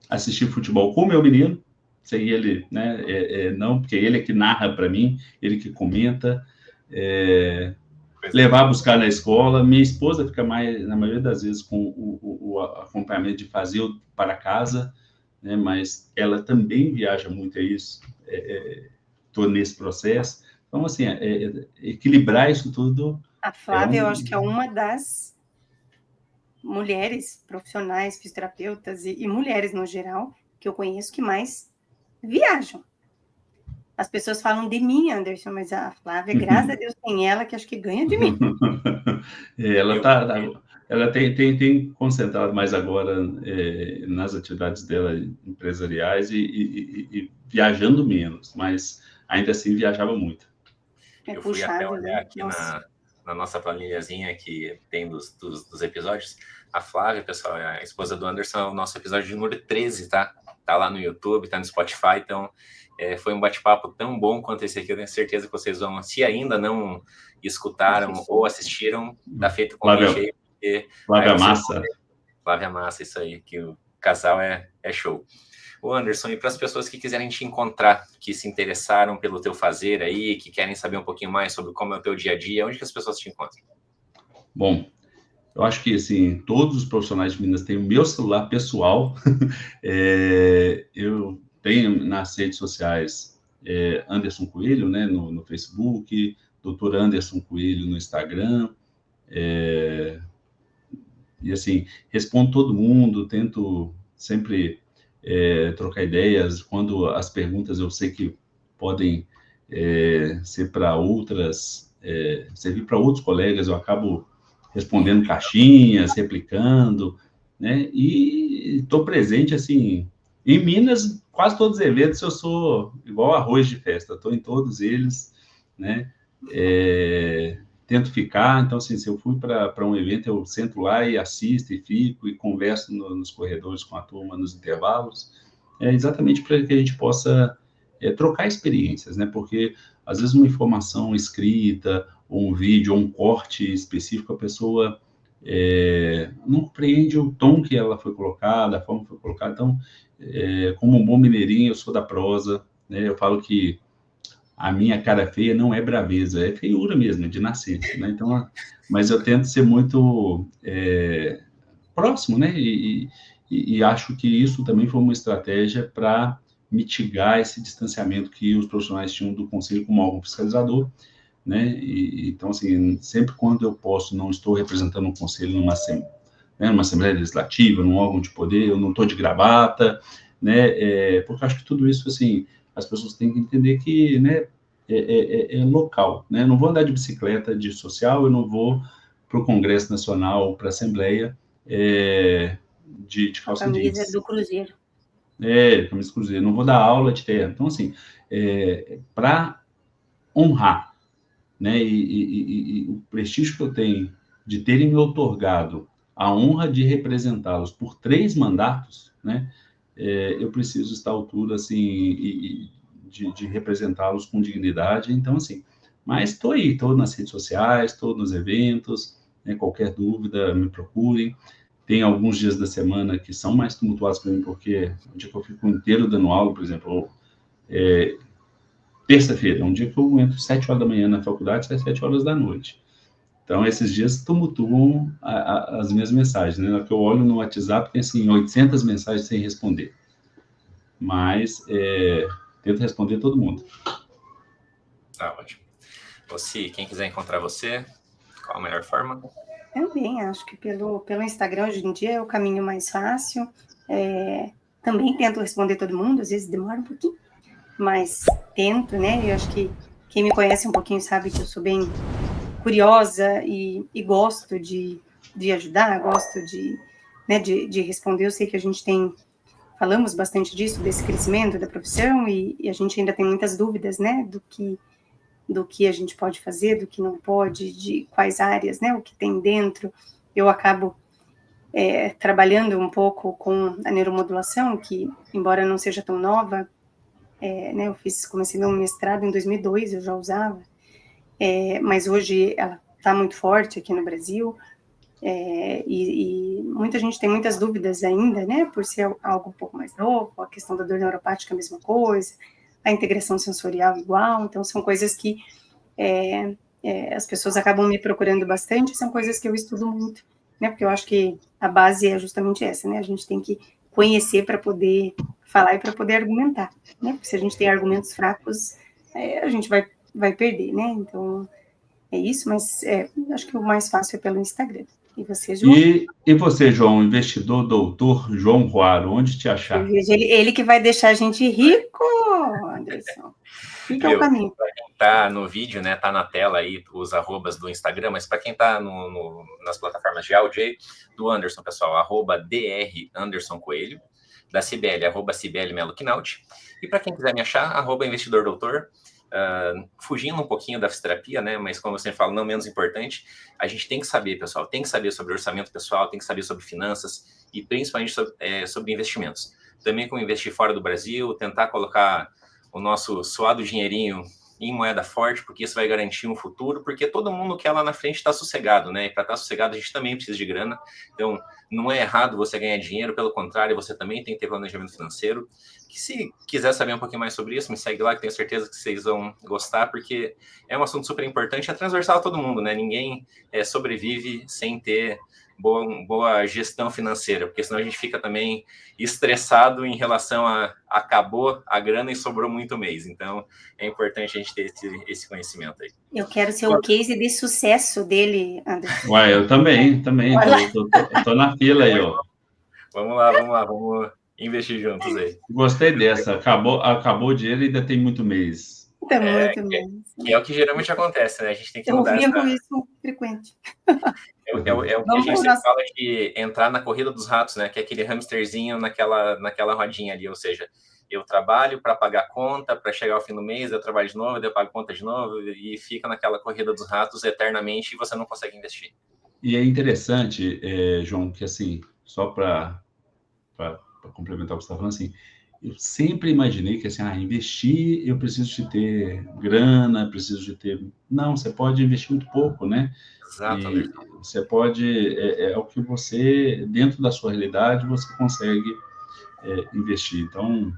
assistir futebol com o meu menino, sem ele, né? Não, porque ele é que narra para mim, ele que comenta, levar a buscar na escola. Minha esposa fica mais, na maioria das vezes, com o acompanhamento de fazer para casa, né? Mas ela também viaja muito, é isso. Estou nesse processo. Então, assim, equilibrar isso tudo A é Flávia, eu acho que é uma das mulheres profissionais, fisioterapeutas e mulheres no geral, que eu conheço que mais viajam. As pessoas falam de mim, Anderson, mas a Flávia, graças a Deus, tem ela que acho que ganha de mim. Ela ela tem concentrado mais agora nas atividades dela empresariais e viajando menos, mas ainda assim viajava muito. É Eu fui até puxado, olhar né? aqui Nossa. na nossa planilhazinha que tem dos episódios. A Flávia, pessoal, é a esposa do Anderson, é o nosso episódio número 13, tá? Tá lá no YouTube, tá no Spotify, então foi um bate-papo tão bom quanto esse aqui. Eu tenho certeza que vocês vão, se ainda não escutaram ou assistiram, tá feito o convite aí, porque aí Flávia vocês Massa. Flávia Massa, isso aí, que o casal é show. O Anderson, e para as pessoas que quiserem te encontrar, que se interessaram pelo teu fazer aí, que querem saber um pouquinho mais sobre como é o teu dia a dia, onde que as pessoas te encontram? Bom, eu acho que, assim, todos os profissionais de Minas têm o meu celular pessoal. Eu tenho nas redes sociais Anderson Coelho, né, no Facebook, Dr. Anderson Coelho no Instagram. E assim, respondo todo mundo, tento sempre trocar ideias. Quando as perguntas eu sei que podem ser para outras, servir para outros colegas, eu acabo respondendo caixinhas, replicando, né? E estou presente, assim, em Minas, quase todos os eventos eu sou igual arroz de festa, estou em todos eles, né? Tento ficar, então, assim, se eu fui para um evento, eu sento lá e assisto e fico e converso nos corredores com a turma nos intervalos, exatamente para que a gente possa trocar experiências, né? Porque, às vezes, uma informação escrita, ou um vídeo, ou um corte específico, a pessoa não compreende o tom que ela foi colocada, a forma que foi colocada. Então, como um bom mineirinho, eu sou da prosa, né? Eu falo que a minha cara feia não é braveza, é feiura mesmo, de nascença, né? Então, mas eu tento ser muito próximo, né? E acho que isso também foi uma estratégia para mitigar esse distanciamento que os profissionais tinham do conselho como órgão fiscalizador, né? Então, assim, sempre quando eu posso, não estou representando um conselho numa Assembleia Legislativa, num órgão de poder, eu não estou de gravata, né? Porque eu acho que tudo isso, assim, as pessoas têm que entender que, né, é local, né? Eu não vou andar de bicicleta de social, eu não vou para o Congresso Nacional, para a Assembleia, de calça Camisa jeans. do Cruzeiro. Camisa cruzeiro. Não vou dar aula de terra. Então, assim, para honrar, né, e o prestígio que eu tenho de terem me otorgado a honra de representá-los por 3 mandatos, né, eu preciso estar à altura, assim, de representá-los com dignidade. Então, assim, mas estou aí, estou nas redes sociais, estou nos eventos, né, qualquer dúvida, me procurem. Tem alguns dias da semana que são mais tumultuados para mim, porque o dia que eu fico inteiro dando aula, por exemplo, terça-feira, é um dia que eu entro 7 horas da manhã na faculdade, sai 7 horas da noite. Então, esses dias tumultuam as minhas mensagens, né? Na hora que eu olho no WhatsApp, tem, assim, 800 mensagens sem responder. Mas tento responder todo mundo. Tá ótimo. Você, quem quiser encontrar você, qual a melhor forma? Também acho que pelo Instagram hoje em dia é o caminho mais fácil. Também tento responder todo mundo, às vezes demora um pouquinho, mas tento, né? Eu acho que quem me conhece um pouquinho sabe que eu sou bem curiosa e gosto de ajudar, gosto de responder. Eu sei que a gente falamos bastante disso, desse crescimento da profissão, e a gente ainda tem muitas dúvidas, né, do que a gente pode fazer, do que não pode, de quais áreas, né, o que tem dentro. Eu acabo trabalhando um pouco com a neuromodulação, que, embora não seja tão nova, né, eu comecei meu mestrado em 2002, eu já usava, mas hoje ela está muito forte aqui no Brasil, e muita gente tem muitas dúvidas ainda, né, por ser algo um pouco mais novo, a questão da dor neuropática é a mesma coisa, a integração sensorial igual. Então são coisas que as pessoas acabam me procurando bastante, são coisas que eu estudo muito, né, porque eu acho que a base é justamente essa, né, a gente tem que conhecer para poder falar e para poder argumentar, né, porque se a gente tem argumentos fracos, a gente vai perder, né, então é isso, mas acho que o mais fácil é pelo Instagram. E você, João? E você, João, investidor doutor João Ruaro, onde te achar? Ele que vai deixar a gente rico, Anderson. Fica o caminho. Para quem está no vídeo, né, tá na tela aí os arrobas do Instagram, mas para quem está nas plataformas de áudio aí, do Anderson, pessoal, @dr Anderson Coelho, da Cibele, @Cibele Melo Quinaut, e para quem quiser me achar, @investidor doutor. Fugindo um pouquinho da fisioterapia, né? Mas como eu sempre falo, não menos importante, a gente tem que saber, pessoal, tem que saber sobre orçamento pessoal, tem que saber sobre finanças e principalmente sobre investimentos. Também como investir fora do Brasil, tentar colocar o nosso suado dinheirinho em moeda forte, porque isso vai garantir um futuro, porque todo mundo quer lá na frente estar sossegado, né? E para estar sossegado a gente também precisa de grana. Então, não é errado você ganhar dinheiro, pelo contrário, você também tem que ter planejamento financeiro, que se quiser saber um pouquinho mais sobre isso, me segue lá, que tenho certeza que vocês vão gostar, porque é um assunto super importante, é transversal a todo mundo, né? Ninguém sobrevive sem ter boa gestão financeira, porque senão a gente fica também estressado em relação a acabou a grana e sobrou muito mês. Então, é importante a gente ter esse conhecimento aí. Eu quero ser o case de sucesso dele, Anderson. Uai, eu também. Tô na fila aí, ó. Vamos lá, vamos investir juntos aí. Gostei dessa. Acabou o dinheiro e ainda tem muito mês. Tá muito bem. Que é o que geralmente acontece, né? A gente tem que mudar essa... com isso frequente. É o que a gente sempre fala de entrar na corrida dos ratos, né? Que é aquele hamsterzinho naquela rodinha ali, ou seja, eu trabalho para pagar conta, para chegar ao fim do mês, eu trabalho de novo, eu pago conta de novo, e fica naquela corrida dos ratos eternamente e você não consegue investir. E é interessante, João, que assim, só para complementar o que você está falando, assim, eu sempre imaginei que assim, investir, eu preciso de ter grana, preciso de ter... Não, você pode investir muito pouco, né? Exato, e você pode... É o que você, dentro da sua realidade, você consegue investir. Então,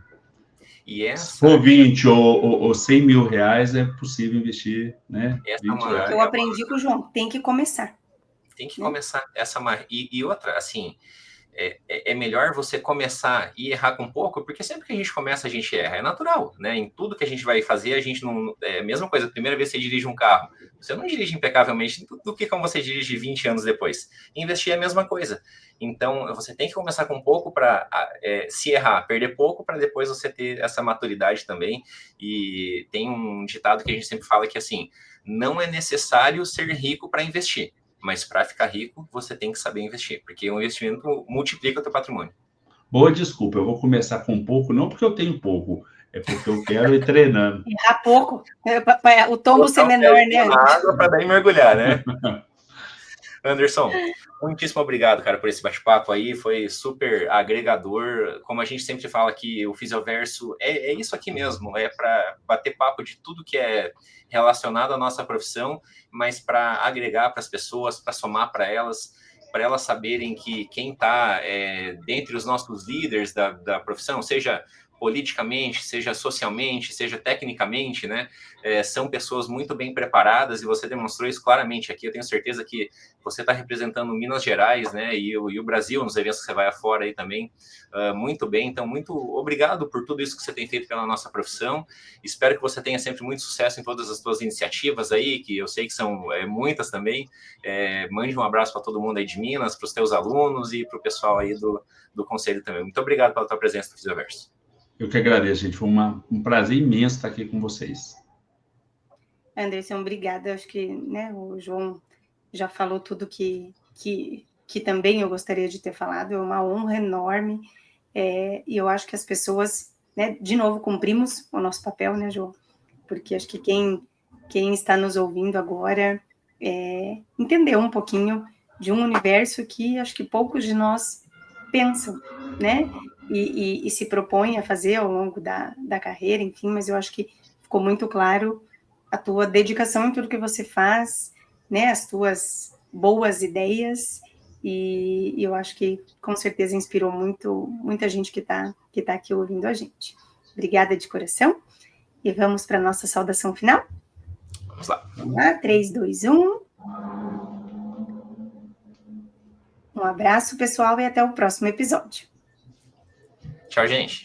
se for 20 ou 100 mil reais, é possível investir, né? 20 reais. Eu aprendi com o João, tem que começar. Tem que começar e outra, assim... É melhor você começar e errar com pouco, porque sempre que a gente começa, a gente erra. É natural, né? Em tudo que a gente vai fazer, a gente não... É a mesma coisa, a primeira vez que você dirige um carro, você não dirige impecavelmente do que como você dirige 20 anos depois. Investir é a mesma coisa. Então, você tem que começar com pouco para se errar, perder pouco para depois você ter essa maturidade também. E tem um ditado que a gente sempre fala que, assim, não é necessário ser rico para investir. Mas para ficar rico, você tem que saber investir, porque o investimento multiplica o teu patrimônio. Boa desculpa, eu vou começar com pouco, não porque eu tenho pouco, é porque eu quero ir treinando. Errar pouco, o tombo ser menor, né? Água para daí mergulhar, né? Anderson, muitíssimo obrigado, cara, por esse bate-papo aí, foi super agregador. Como a gente sempre fala aqui, o Fisioverso é isso aqui mesmo, é para bater papo de tudo que é relacionado à nossa profissão, mas para agregar para as pessoas, para somar para elas saberem que quem está dentre os nossos líderes da profissão, seja politicamente, seja socialmente, seja tecnicamente, né? São pessoas muito bem preparadas e você demonstrou isso claramente aqui. Eu tenho certeza que você está representando Minas Gerais, né? E o Brasil nos eventos que você vai afora aí também, muito bem. Então, muito obrigado por tudo isso que você tem feito pela nossa profissão. Espero que você tenha sempre muito sucesso em todas as suas iniciativas aí, que eu sei que são muitas também. Mande um abraço para todo mundo aí de Minas, para os teus alunos e para o pessoal aí do Conselho também. Muito obrigado pela tua presença no Fisioverso. Eu que agradeço, gente. Foi um prazer imenso estar aqui com vocês. Anderson, obrigada. Acho que, né, o João já falou tudo que também eu gostaria de ter falado. É uma honra enorme. E eu acho que as pessoas, né, de novo, cumprimos o nosso papel, né, João? Porque acho que quem está nos ouvindo agora entendeu um pouquinho de um universo que acho que poucos de nós pensam, né? E se propõe a fazer ao longo da carreira, enfim, mas eu acho que ficou muito claro a tua dedicação em tudo que você faz, né, as tuas boas ideias, e eu acho que com certeza inspirou muita gente que tá aqui ouvindo a gente. Obrigada de coração, e vamos para a nossa saudação final? Vamos lá. Vamos lá, 3, 2, 1. Um abraço, pessoal, e até o próximo episódio. Tchau, gente.